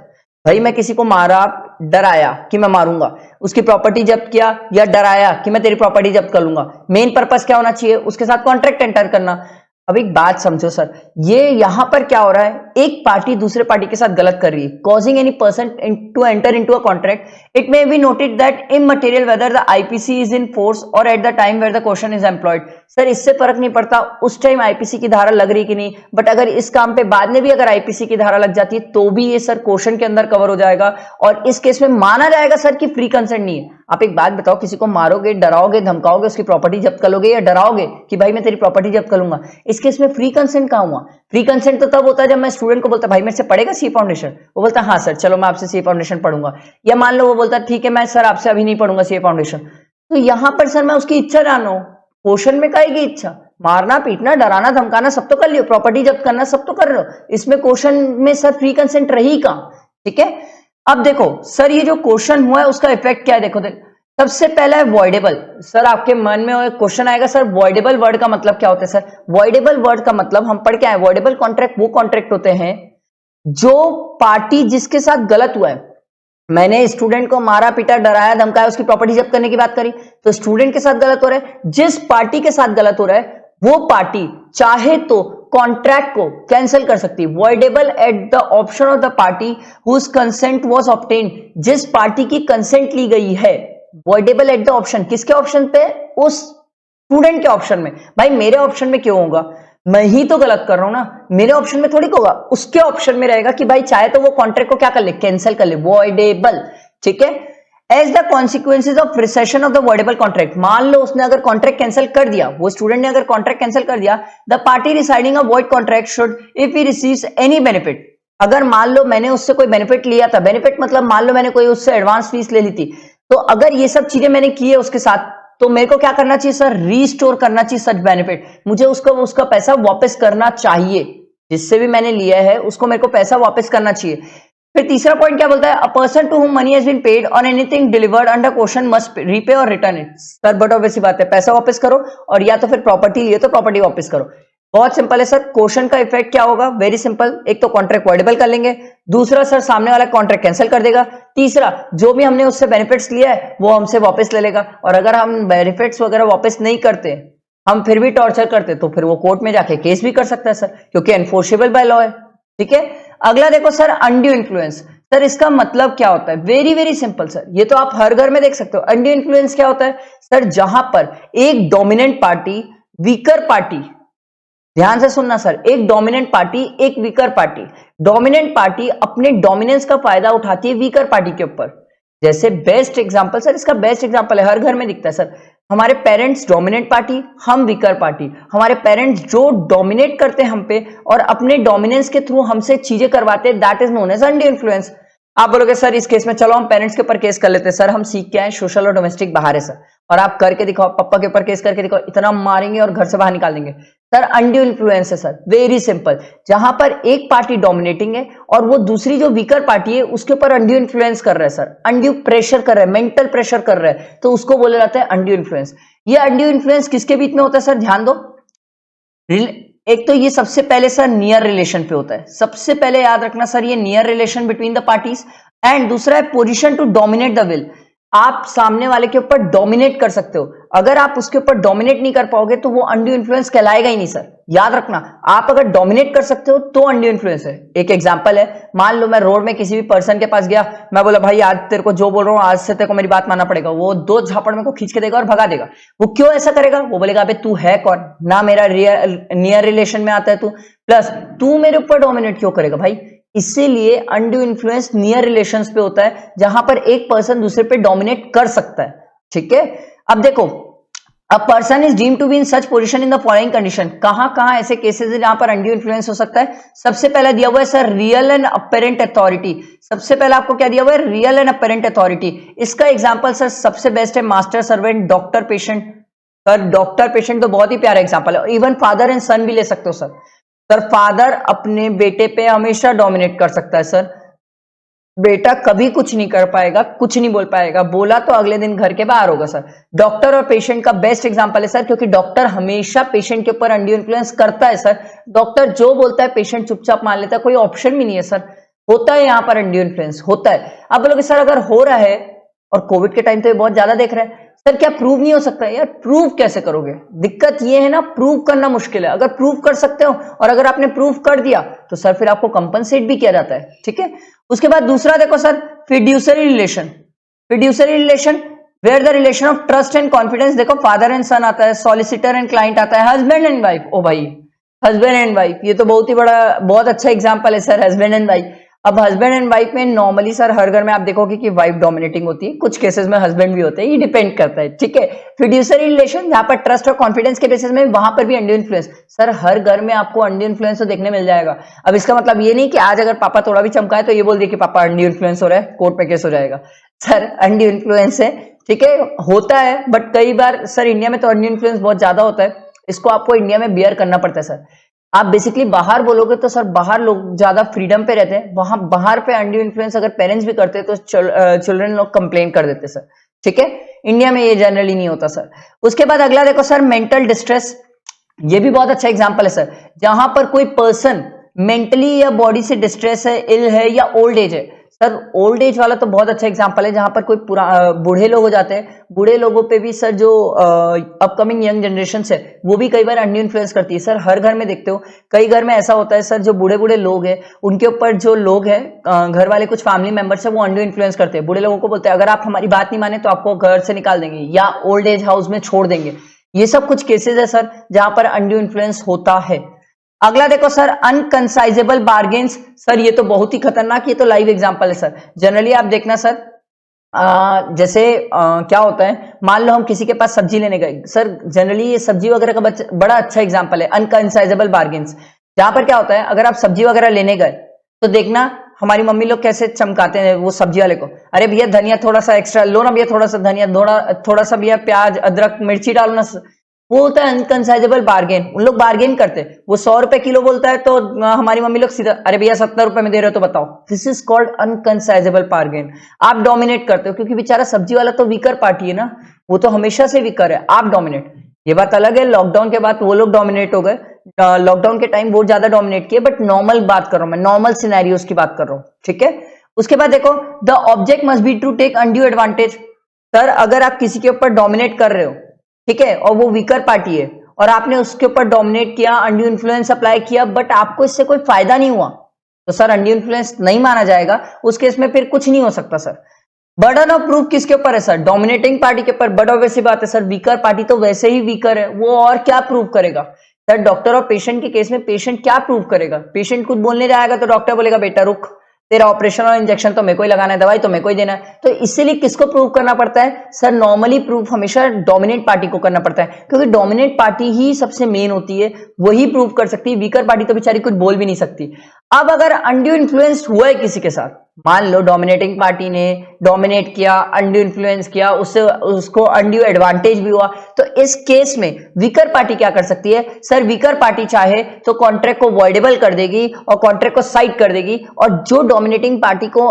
भाई मैं किसी को मारा, डराया कि मैं मारूंगा, उसकी प्रॉपर्टी जब्त किया या डराया कि मैं तेरी प्रॉपर्टी जब्त कर लूंगा, मेन पर्पस क्या होना चाहिए? उसके साथ कॉन्ट्रैक्ट एंटर करना। अब एक बात समझो सर, ये यहां पर क्या हो रहा है, एक पार्टी दूसरे पार्टी के साथ गलत कर रही है, causing any person to enter into a contract. It may be noted that immaterial whether the IPC is in force और at the time where the question is employed. Sir इससे फर्क नहीं पड़ता उस टाइम आईपीसी की धारा लग रही कि नहीं, बट अगर इस काम पे बाद में भी अगर आईपीसी की धारा लग जाती है तो भी ये सर क्वेश्चन के अंदर कवर हो जाएगा, और इस केस में माना जाएगा सर कि फ्री कंसेंट नहीं है। आप एक बात बताओ, किसी को मारोगे, डराओगे, धमकाओगे, उसकी प्रॉपर्टी जब्त कर लोगे, या डराओगे कि भाई मैं तेरी प्रॉपर्टी जब्त कर लूंगा? इस केस में फ्री कंसेंट कहां हुआ? फ्री कंसेंट तो तब होता है जब मैं स्टूडेंट को बोलता भाई मेरे से पढ़ेगा सी फाउंडेशन, वो बोलता हाँ सर चलो मैं आपसे सी फाउंडेशन पढ़ूंगा, या मान लो वो बोलता ठीक है मैं सर आपसे अभी नहीं पढ़ूंगा सी फाउंडेशन। तो यहां पर सर मैं उसकी इच्छा जान रहा हूं, क्वेश्चन में कहेगी इच्छा, मारना पीटना डराना धमकाना सब तो कर लियो, प्रॉपर्टी जब्त करना सब तो कर रहे हो, इसमें क्वेश्चन में सर फ्री कंसेंट रही कहां? ठीक है, अब देखो सर ये जो क्वेश्चन हुआ है उसका इफेक्ट क्या है, देखो सबसे पहला है वॉइडेबल। सर आपके मन में क्वेश्चन आएगा सर वॉइडेबल वर्ड का मतलब क्या होता है? सर वॉइडेबल वर्ड का मतलब हम पढ़ के आए, वॉइडेबल कॉन्ट्रैक्ट वो कॉन्ट्रैक्ट होते हैं जो पार्टी जिसके साथ गलत हुआ है, मैंने स्टूडेंट को मारा पीटा डराया धमकाया उसकी प्रॉपर्टी जब्त करने की बात करी, तो स्टूडेंट के साथ गलत हो रहा है, जिस पार्टी के साथ गलत हो रहा है वो पार्टी चाहे तो कॉन्ट्रैक्ट को कैंसिल कर सकती है। Voidable at the option of the party whose consent was obtained, जिस पार्टी की कंसेंट ली गई है, वॉइडेबल एट द ऑप्शन, किसके ऑप्शन पे? उस स्टूडेंट के ऑप्शन में। भाई मेरे ऑप्शन में क्यों होगा, मैं ही तो गलत कर रहा हूं ना, मेरे ऑप्शन में थोड़ी होगा, उसके ऑप्शन में रहेगा कि भाई चाहे तो वो कॉन्ट्रैक्ट को क्या कर ले, कैंसिल कर ले, वॉइडेबल। ठीक है, as the consequences of rescission of the voidable contract, मान लो उसने अगर कॉन्ट्रैक्ट कैंसिल कर दिया, वो स्टूडेंट ने अगर कॉन्ट्रैक्ट कैंसिल कर दिया, the party residing a void contract should if he receives any benefit, अगर मान लो मैंने उससे कोई बेनिफिट लिया था, बेनिफिट मतलब मान लो मैंने कोई उससे एडवांस फीस ले ली थी, तो अगर ये सब चीजें मैंने की है उसके साथ, तो मेरे को क्या करना चाहिए सर? रीस्टोर करना चाहिए सच बेनिफिट, मुझे उसका पैसा वापस करना चाहिए, जिससे भी मैंने लिया है उसको मेरे को पैसा वापस करना चाहिए। फिर तीसरा पॉइंट क्या बोलता है? A person to whom money has been paid और anything delivered under question must repay और return it. Sir but obvious बात है, पैसा वापस करो और या तो फिर प्रॉपर्टी लिए तो प्रॉपर्टी वापस करो। बहुत सिंपल है सर, क्वेश्चन का इफेक्ट क्या होगा? वेरी सिंपल, एक तो कॉन्ट्रैक्ट वॉइडेबल कर लेंगे, दूसरा सर सामने वाला कॉन्ट्रैक्ट कैंसिल कर देगा, तीसरा जो भी हमने उससे बेनिफिट्स लिया है वो हमसे वापस ले लेगा, और अगर हम बेनिफिट्स वगैरह वापस नहीं करते, हम फिर भी टॉर्चर करते, तो फिर वो कोर्ट में जाके केस भी कर सकता है सर, क्योंकि एनफोर्सेबल बाय लॉ है। ठीक है, अगला देखो सर अनड्यू इन्फ्लुएंस। सर इसका मतलब क्या होता है? वेरी वेरी सिंपल सर, ये तो आप हर घर में देख सकते हो। अनड्यू इन्फ्लुएंस क्या होता है सर? जहां पर एक डोमिनेंट पार्टी वीकर पार्टी, ध्यान से सुनना सर, एक डोमिनेंट पार्टी एक वीकर पार्टी, डोमिनेंट पार्टी अपने डोमिनेंस का फायदा उठाती है वीकर पार्टी के ऊपर। जैसे बेस्ट एग्जांपल सर, इसका बेस्ट एग्जांपल है, हर घर में दिखता है सर, हमारे पेरेंट्स डोमिनेंट पार्टी, हम वीकर पार्टी, हमारे पेरेंट्स जो डोमिनेट करते हैं हम पे और अपने डोमिनेंस के थ्रू हमसे चीजें करवाते हैं, that is known as undue influence. आप बोलोगे सर इस केस में चलो हम पेरेंट्स के ऊपर केस कर लेते हैं, सर हम सीख के आए सोशल और डोमेस्टिक बाहर है सर, और आप करके दिखाओ, पापा के ऊपर केस करके दिखाओ, इतना मारेंगे और घर से बाहर निकाल देंगे। सर अनड्यू इन्फ्लुएंस है सर, वेरी सिंपल, जहां पर एक पार्टी डोमिनेटिंग है और वो दूसरी जो वीकर पार्टी है उसके ऊपर अनड्यू इन्फ्लुएंस कर रहा है सर, अनड्यू प्रेशर कर रहा है, मेंटल प्रेशर कर रहा है, तो उसको बोला जाता है अनड्यू इन्फ्लुएंस। ये अनड्यू इन्फ्लुएंस किसके बीच में होता है सर? ध्यान दो, एक तो ये सबसे पहले सर नियर रिलेशन पे होता है, सबसे पहले याद रखना सर ये near relation between the parties, and दूसरा है position to dominate the will, आप सामने वाले के ऊपर डोमिनेट कर सकते हो, अगर आप उसके ऊपर डोमिनेट नहीं कर पाओगे तो वो अनड्यू इन्फ्लुएंस कहलाएगा ही नहीं सर, याद रखना। आप अगर डोमिनेट कर सकते हो तो अनड्यू इन्फ्लुएंस है। एक एग्जांपल है, मान लो मैं रोड में किसी भी पर्सन के पास गया, मैं बोला भाई आज तेरे को जो बोल रहा हूँ आज से तेरे को मेरी बात मानना पड़ेगा, वो 2 झापड़ में को खींच के देगा और भगा देगा। वो क्यों ऐसा करेगा? वो बोलेगा अबे तू है कौन, ना मेरा नियर रिलेशन में आता है तू, प्लस तू मेरे ऊपर डोमिनेट क्यों करेगा भाई। इसीलिए अनड्यू इन्फ्लुएंस नियर रिलेशंस पे होता है, जहां पर एक पर्सन दूसरे पे डोमिनेट कर सकता है। ठीक है, अब देखो, a person is deemed to be in such position in the following condition, कहां ऐसे केसेस है जहां पर अनड्यू इन्फ्लुएंस हो सकता है? सबसे पहला दिया हुआ है sir real and apparent authority, सबसे पहला आपको क्या दिया हुआ है? Real and apparent authority. इसका एग्जांपल सर सबसे बेस्ट है master servant, doctor patient. Sir doctor patient तो बहुत ही प्यारा एग्जांपल है, इवन फादर एंड सन भी ले सकते हो सर। सर फादर अपने बेटे पे हमेशा डोमिनेट कर सकता है सर, बेटा कभी कुछ नहीं कर पाएगा, कुछ नहीं बोल पाएगा, बोला तो अगले दिन घर के बाहर होगा सर। डॉक्टर और पेशेंट का बेस्ट एग्जांपल है सर, क्योंकि डॉक्टर हमेशा पेशेंट के ऊपर अनड्यू इन्फ्लुएंस करता है सर, डॉक्टर जो बोलता है पेशेंट चुपचाप मान लेता है, कोई ऑप्शन भी नहीं है सर, होता है यहाँ पर अनड्यू इन्फ्लुएंस होता है। अब बोलोगे सर अगर हो रहा है, और कोविड के टाइम तो ये बहुत ज्यादा देख रहे हैं सर, क्या प्रूव नहीं हो सकता? यार प्रूव कैसे करोगे? दिक्कत ये है ना, प्रूव करना मुश्किल है। अगर प्रूव कर सकते हो और अगर आपने प्रूव कर दिया तो सर फिर आपको कंपनसेट भी किया जाता है। ठीक है, उसके बाद दूसरा देखो sir fiduciary relation. Fiduciary relation where the relation of trust and confidence, देखो फादर एंड सन आता है, सॉलिसिटर एंड क्लाइंट आता है, हस्बैंड एंड वाइफ। ओ भाई हस्बैंड एंड वाइफ, ये तो बहुत ही बड़ा बहुत अच्छा एग्जांपल है सर, हस्बैंड एंड वाइफ। अब हस्बैंड एंड वाइफ में नॉर्मली सर हर घर में आप देखोगे कि वाइफ डोमिनेटिंग होती है, कुछ केसेस में हस्बैंड भी होते हैं, ये डिपेंड करता है, ठीक है। फिड्यूसरी रिलेशन जहां पर ट्रस्ट और कॉन्फिडेंस के बेसिस में, वहां पर भी अंडू इन्फ्लुएंस। सर हर घर में आपको अंडू इन्फ्लुएंस तो देखने मिल जाएगा। अब इसका मतलब ये नहीं कि आज अगर पापा थोड़ा भी चमका है तो ये बोल दिए कि पापा अंडू इन्फ्लुएंस हो रहा है, कोर्ट में केस हो जाएगा। सर अंडू इन्फ्लुएंस है, ठीक है, होता है, बट कई बार सर इंडिया में तो अंडू इन्फ्लुएंस बहुत ज्यादा होता है, इसको आपको इंडिया में बियर करना पड़ता है सर। आप बेसिकली बाहर बोलोगे तो सर बाहर लोग ज्यादा फ्रीडम पे रहते हैं, वहां बाहर पे अंडू इन्फ्लुएंस अगर पेरेंट्स भी करते हैं तो चिल्ड्रन लोग कंप्लेन कर देते सर, ठीक है। इंडिया में ये जनरली नहीं होता सर। उसके बाद अगला देखो सर, मेंटल डिस्ट्रेस, ये भी बहुत अच्छा एग्जांपल है सर, जहां पर कोई पर्सन मेंटली या बॉडी से डिस्ट्रेस है, इल है या ओल्ड एज है। सर ओल्ड एज वाला तो बहुत अच्छा एग्जांपल है, जहां पर कोई बूढ़े लोग हो जाते हैं, बूढ़े लोगों पे भी सर जो अपकमिंग यंग जनरेशन है वो भी कई बार अंडू इन्फ्लुएंस करती है। सर हर घर में देखते हो, कई घर में ऐसा होता है सर, जो बूढ़े बूढ़े लोग हैं उनके ऊपर जो लोग हैं घर वाले, कुछ फैमिली मेंबर्स है, वो अंडू इन्फ्लुएंस करते हैं। बूढ़े लोगों को बोलते हैं अगर आप हमारी बात नहीं माने तो आपको घर से निकाल देंगे या ओल्ड एज हाउस में छोड़ देंगे। ये सब कुछ केसेस है सर जहां पर अंडू इन्फ्लुएंस होता है। अगला देखो सर, अनकंसाइजेबल बार्गेन्स, सर ये तो बहुत ही खतरनाक, ये तो लाइव एग्जांपल है सर। जनरली आप देखना सर, जैसे क्या होता है, मान लो हम किसी के पास सब्जी लेने गए सर, जनरली ये सब्जी वगैरह का बड़ा अच्छा एग्जांपल है अनकंसाइजेबल बार्गेन्स। जहां पर क्या होता है, अगर आप सब्जी वगैरह लेने गए तो देखना हमारी मम्मी लोग कैसे चमकाते हैं वो सब्जी वाले को, अरे भैया धनिया थोड़ा सा एक्स्ट्रा लो ना, भैया थोड़ा सा धनिया, थोड़ा सा भैया प्याज अदरक मिर्ची डालो ना। वो होता है अनकंसाइजेबल बार्गेन, उन लोग बार्गेन करते हैं। वो 100 रुपए किलो बोलता है तो हमारी मम्मी लोग सीधा अरे भैया 70 रुपए में दे रहे हो तो बताओ। This is called unconscionable bargain. आप डोमिनेट करते हो, क्योंकि बेचारा सब्जी वाला तो वीकर पार्टी है ना, वो तो हमेशा से वीकर है, आप डोमिनेट। ये बात अलग है, लॉकडाउन के बाद वो लोग डोमिनेट हो गए, लॉकडाउन के टाइम वो ज्यादा डोमिनेट किए, बट नॉर्मल बात कर रहा हूं मैं, नॉर्मल सिनेरियोस की बात कर रहा हूं, ठीक है। उसके बाद देखो, the object must be to take undue advantage. Sir अगर आप किसी के ऊपर डोमिनेट कर रहे हो, ठीक है, और वो वीकर पार्टी है और आपने उसके ऊपर डोमिनेट किया, अंडू इन्फ्लुएंस अप्लाई किया, बट आपको इससे कोई फायदा नहीं हुआ, तो सर अंडू इन्फ्लुएंस नहीं माना जाएगा। उस केस में फिर कुछ नहीं हो सकता सर। बर्डन ऑफ प्रूफ किसके ऊपर है सर? डोमिनेटिंग पार्टी के ऊपर। बट ऑब्वियस बात है सर, वीकर पार्टी तो वैसे ही वीकर है, वो और क्या प्रूव करेगा सर? डॉक्टर और पेशेंट के केस में पेशेंट क्या प्रूव करेगा? पेशेंट कुछ बोलने जाएगा तो डॉक्टर बोलेगा बेटा रुक, तेरा ऑपरेशन और इंजेक्शन तो मेरे को ही लगाना है, दवाई तो मेरे को ही देना है। तो इसीलिए किसको प्रूव करना पड़ता है सर? नॉर्मली प्रूफ हमेशा डोमिनेट पार्टी को करना पड़ता है, क्योंकि डोमिनेट पार्टी ही सबसे मेन होती है, वही प्रूव कर सकती है। वीकर पार्टी तो बेचारी कुछ बोल भी नहीं सकती। अब अगर अनड्यू इन्फ्लुएंस हुआ है किसी के साथ, मान लो डोमिनेटिंग पार्टी ने डोमिनेट किया, अनड्यू इन्फ्लुएंस किया, उससे उसको अनड्यू एडवांटेज भी हुआ, तो इस केस में वीकर पार्टी क्या कर सकती है सर? वीकर पार्टी चाहे तो कॉन्ट्रैक्ट को वॉइडेबल कर देगी और कॉन्ट्रैक्ट को साइड कर देगी, और जो डोमिनेटिंग पार्टी को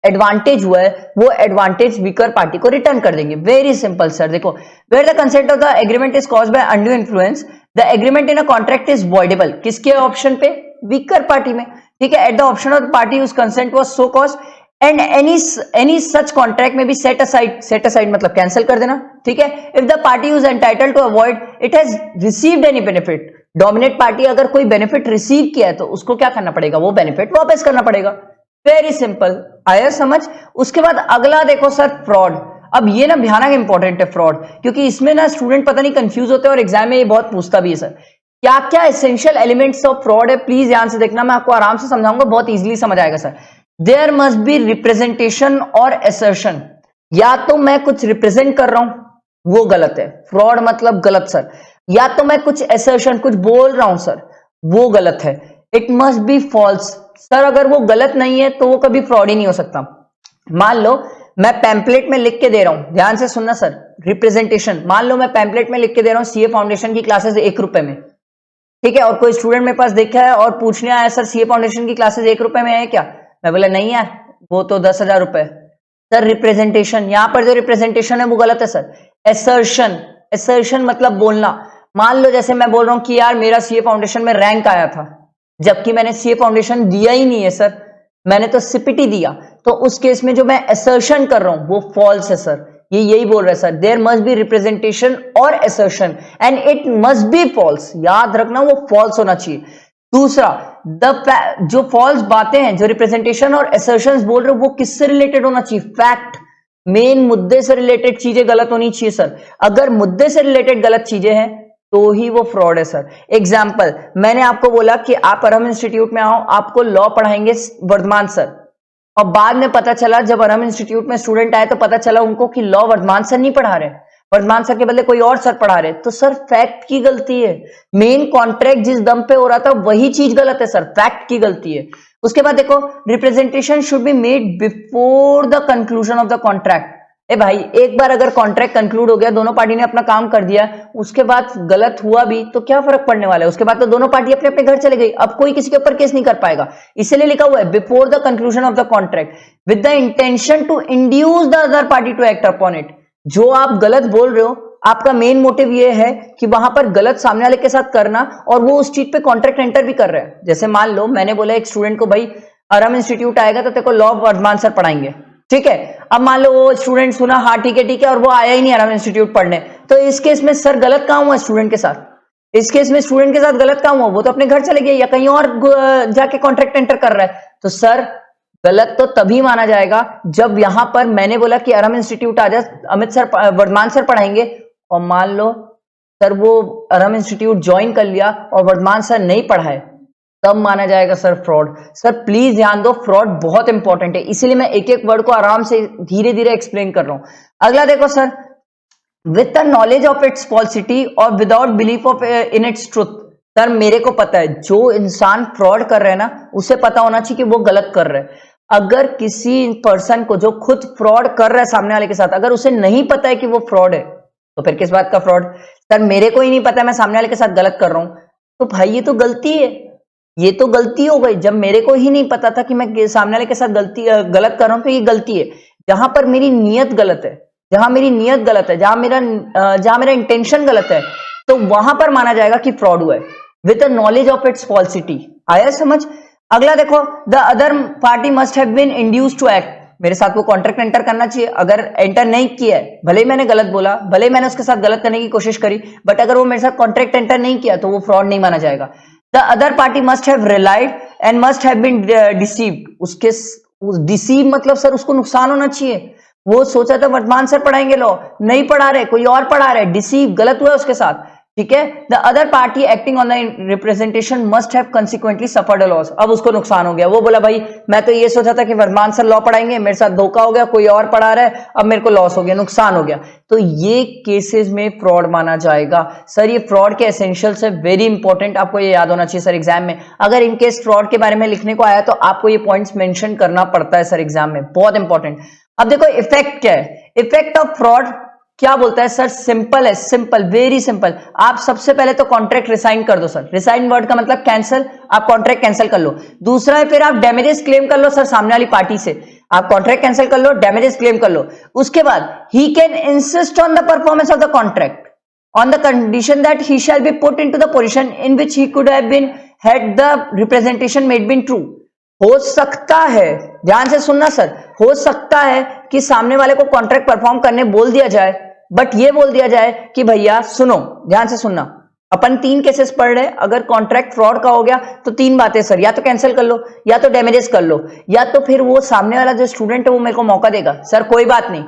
एडवांटेज हुआ है वो एडवांटेज वीकर पार्टी को रिटर्न कर देंगे। Very simple sir. देखो, where the consent of the agreement is caused by undue influence, the agreement in a contract is voidable. किसके ऑप्शन पे? वीकर पार्टी में, ठीक है। At the option of the party whose consent was so caused and any such contract may be set aside. Set aside मतलब cancel कर देना, ठीक है। If the party who's entitled to avoid it has received any benefit, dominate party अगर कोई benefit receive किया है तो उसको क्या करना पड़ेगा? वो बेनिफिट वापस करना पड़ेगा। वेरी सिंपल, आया समझ? उसके बाद अगला देखो सर, फ्रॉड। अब ये ना भयानक इंपॉर्टेंट है फ्रॉड, क्योंकि इसमें ना स्टूडेंट पता नहीं कंफ्यूज होते हैं और एग्जाम में ये बहुत पूछता भी है सर। क्या क्या एसेंशियल एलिमेंट्स ऑफ फ्रॉड है, प्लीज ध्यान से देखना, मैं आपको आराम से समझाऊंगा, बहुत इजीली समझ आएगा sir. There must be representation और असर्शन। या तो मैं कुछ रिप्रेजेंट कर रहा हूं, वो गलत है, फ्रॉड मतलब गलत सर। या तो मैं कुछ असर्शन, कुछ बोल रहा हूं सर, वो गलत है। It must be false sir. अगर वो गलत नहीं है तो वो कभी फ्रॉड ही नहीं हो सकता। मान लो मैं पैम्पलेट में लिख के दे रहा हूं, ध्यान से सुनना सर, रिप्रेजेंटेशन। मान लो मैं पैम्पलेट में लिख के दे रहा हूं सीए फाउंडेशन की क्लासेस 1 रुपए में, ठीक है, और कोई स्टूडेंट मेरे पास देखा है और पूछने आया सर सीए फाउंडेशन की क्लासेस 1 रुपए में है क्या? मैं बोला नहीं यार, वो तो 10,000 रुपए। सर रिप्रेजेंटेशन, यहां पर जो रिप्रेजेंटेशन है वो गलत है सर। असर्शन, असर्शन मतलब बोलना। मान लो जैसे मैं बोल रहा हूं कि यार मेरा सीए फाउंडेशन में रैंक आया था, जबकि मैंने सीए फाउंडेशन दिया ही नहीं है सर, मैंने तो सीपीटी दिया, तो उस केस में जो मैं असर्शन कर रहा हूं वो फॉल्स है सर। ये यही बोल रहा है sir, there must be representation और assertion and it must be false. याद रखना, वो फॉल्स होना चाहिए। दूसरा, जो फॉल्स बातें हैं, जो रिप्रेजेंटेशन और असर्शंस बोल रहे हो, वो किससे रिलेटेड होना चाहिए? फैक्ट। मेन मुद्दे से रिलेटेड चीजें गलत होनी चाहिए सर। अगर मुद्दे से रिलेटेड गलत चीजें हैं तो ही वो फ्रॉड है सर। एग्जाम्पल, मैंने आपको बोला कि आप अरहम इंस्टीट्यूट में आओ, आपको लॉ पढ़ाएंगे वर्धमान सर, और बाद में पता चला जब अरहम इंस्टीट्यूट में स्टूडेंट आए तो पता चला उनको कि लॉ वर्धमान सर नहीं पढ़ा रहे, वर्धमान सर के बदले कोई और सर पढ़ा रहे। तो सर फैक्ट की गलती है, मेन कॉन्ट्रैक्ट जिस दम पे हो रहा था वही चीज गलत है सर, फैक्ट की गलती है। उसके बाद देखो, representation should be made before the conclusion of the contract. ए भाई, एक बार अगर कॉन्ट्रैक्ट कंक्लूड हो गया, दोनों पार्टी ने अपना काम कर दिया, उसके बाद गलत हुआ भी तो क्या फर्क पड़ने वाला है, उसके बाद तो दोनों पार्टी अपने अपने घर चले गई, अब कोई किसी के ऊपर केस नहीं कर पाएगा। इसलिए लिखा हुआ है before the conclusion of the contract with the intention to induce the other party to act upon it. जो आप गलत बोल रहे हो, आपका मेन मोटिव ये है कि वहां पर गलत सामने वाले के साथ करना, और वो उस चीज पे कॉन्ट्रैक्ट एंटर भी कर रहे हैं। जैसे मान लो मैंने बोला एक स्टूडेंट को, भाई अरहम इंस्टीट्यूट आएगा तो तेरे को लॉ वर्धमान सर पढ़ाएंगे, ठीक है। अब मान लो वो स्टूडेंट सुना हाँ ठीक है, और वो आया ही नहीं अरहम इंस्टीट्यूट पढ़ने, तो इस केस में सर गलत कहां हुआ स्टूडेंट के साथ? इस केस में स्टूडेंट के साथ गलत कहां हुआ? वो तो अपने घर चले गए या कहीं और जाके कॉन्ट्रैक्ट एंटर कर रहा है। तो सर गलत तो तभी माना जाएगा जब यहां पर मैंने बोला कि अरहम इंस्टीट्यूट आ जा, अमित सर वर्धमान सर पढ़ाएंगे, और मान लो सर वो अरहम इंस्टीट्यूट ज्वाइन कर लिया और वर्धमान सर नहीं पढ़ाए, तब माना जाएगा सर फ्रॉड। सर प्लीज ध्यान दो, फ्रॉड बहुत इंपॉर्टेंट है, इसीलिए मैं एक एक वर्ड को आराम से धीरे धीरे एक्सप्लेन कर रहा हूं। अगला देखो sir, with the knowledge of its falsity और without belief of in its truth. Sir मेरे को पता है जो इंसान फ्रॉड कर रहे हैं ना, उसे पता होना चाहिए कि वो गलत कर रहे हैं। अगर किसी पर्सन को जो खुद फ्रॉड कर रहा है सामने वाले के साथ, अगर उसे नहीं पता है कि वो फ्रॉड है, तो फिर किस बात का फ्रॉड? सर मेरे को ही नहीं पता है, मैं सामने वाले के साथ गलत कर रहा हूं, तो भाई ये तो गलती है, ये तो गलती हो गई। जब मेरे को ही नहीं पता था कि मैं सामने वाले के साथ गलत कर रहा हूं, तो ये गलती है। जहां पर मेरी नीयत गलत है, जहां मेरी नीयत गलत है, जहां मेरा इंटेंशन गलत है, तो वहां पर माना जाएगा कि फ्रॉड हुआ है। With the knowledge of its falsity, आया समझ? अगला देखो, the other party must have been induced to act. मेरे साथ वो कॉन्ट्रैक्ट एंटर करना चाहिए, अगर एंटर नहीं किया है, भले ही मैंने गलत बोला, भले ही मैंने उसके साथ गलत करने की कोशिश करी, बट अगर वो मेरे साथ कॉन्ट्रैक्ट एंटर नहीं किया तो वो फ्रॉड नहीं माना जाएगा। The other party must have relied and must have been deceived. उसके डिसीव मतलब सर उसको नुकसान होना चाहिए। वो सोचा था वर्धमान सर पढ़ाएंगे लॉ, नहीं पढ़ा रहे, कोई और पढ़ा रहे, डिसीव, गलत हुआ उसके साथ, ठीक है। The other party acting on the representation must have consequently suffered a loss. अब उसको नुकसान हो गया, वो बोला भाई मैं तो ये सोचा था कि वर्धमान सर लॉ पढ़ाएंगे, मेरे साथ धोखा हो गया, कोई और पढ़ा रहा है, अब मेरे को लॉस हो गया, नुकसान हो गया। तो ये केसेस में फ्रॉड माना जाएगा। सर ये फ्रॉड के एसेंशियल्स है, वेरी इंपॉर्टेंट, आपको ये याद होना चाहिए सर एग्जाम में। अगर इनकेस फ्रॉड के बारे में लिखने को आया तो आपको ये पॉइंट्स मेंशन करना पड़ता है सर एग्जाम में, बहुत इंपॉर्टेंट। अब देखो इफेक्ट क्या है, इफेक्ट ऑफ फ्रॉड क्या बोलता है सर? सिंपल है, सिंपल, वेरी सिंपल। आप सबसे पहले तो कॉन्ट्रैक्ट रिसाइन कर दो सर। रिसाइन वर्ड का मतलब कैंसिल, आप कॉन्ट्रैक्ट कैंसिल कर लो। दूसरा है फिर आप डैमेजेस क्लेम कर लो सर सामने वाली पार्टी से, आप कॉन्ट्रैक्ट कैंसिल कर लो, डैमेजेस क्लेम कर लो। उसके बाद he can insist on the performance of the contract on the condition that he shall be put into the position in which he could have been had the representation made been true. हो सकता है, ध्यान से सुनना sir, हो सकता है कि सामने वाले को कॉन्ट्रैक्ट परफॉर्म करने बोल दिया जाए, बट ये बोल दिया जाए कि भैया सुनो, ध्यान से सुनना, अपन 3 केसेस पढ़ रहे, अगर कॉन्ट्रैक्ट फ्रॉड का हो गया तो 3 बातें सर, या तो कैंसिल कर लो, या तो डैमेजेस कर लो, या तो फिर वो सामने वाला जो स्टूडेंट है वो मेरे को मौका देगा, सर कोई बात नहीं,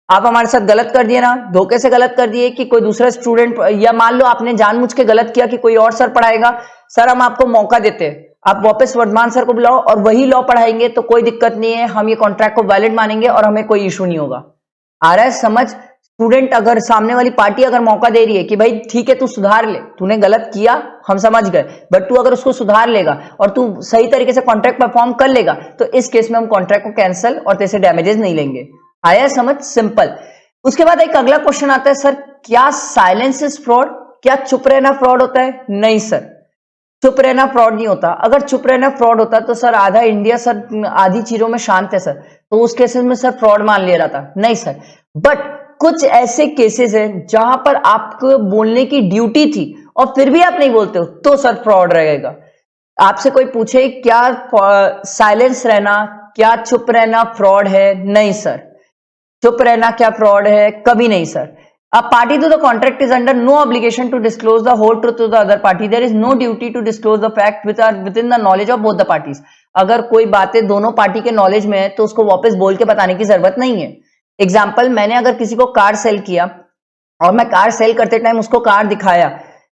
आप हमारे साथ गलत कर दिए ना, धोखे से गलत कर दिए कि कोई दूसरा स्टूडेंट, या मान लो आपने जानबूझ के गलत किया कि कोई और सर पढ़ाएगा, सर हम आपको मौका देते हैं, आप वापस वर्धमान सर को बुलाओ और वही लॉ पढ़ाएंगे तो कोई दिक्कत नहीं है, हम ये कॉन्ट्रैक्ट को वैलिड मानेंगे और हमें कोई इशू नहीं होगा। आ रहा है समझ? स्टूडेंट अगर सामने वाली पार्टी अगर मौका दे रही है कि भाई ठीक है तू सुधार ले, तूने गलत किया हम समझ गए, बट तू अगर उसको सुधार लेगा और तू सही तरीके से कॉन्ट्रैक्ट परफॉर्म कर लेगा, तो इस केस में हम कॉन्ट्रैक्ट को कैंसिल और तेरे से डैमेजेस नहीं लेंगे। आया समझ? सिंपल। उसके बाद एक अगला क्वेश्चन आता है, सर क्या साइलेंस इज फ्रॉड? क्या चुप रहना फ्रॉड होता है? नहीं सर, चुप रहना फ्रॉड नहीं होता। अगर चुप रहना फ्रॉड होता तो सर आधा इंडिया सर आधी चीजों में शांत है सर, तो उस केसेस में सर फ्रॉड मान लिया जाता। नहीं सर, बट कुछ ऐसे केसेस हैं जहां पर आपको बोलने की ड्यूटी थी और फिर भी आप नहीं बोलते हो, तो सर फ्रॉड रहेगा। आपसे कोई पूछे क्या साइलेंस रहना, क्या चुप रहना फ्रॉड है? नहीं सर, चुप रहना क्या फ्रॉड है? कभी नहीं sir. A party to the contract is under no obligation to disclose the whole truth to the other party. There is no duty to disclose the fact which are within the knowledge of both the parties. अगर कोई बातें दोनों party के knowledge में है तो उसको वापस बोल के बताने की जरूरत नहीं है। एग्जाम्पल, मैंने अगर किसी को कार सेल किया और मैं कार सेल करते टाइम उसको कार दिखाया,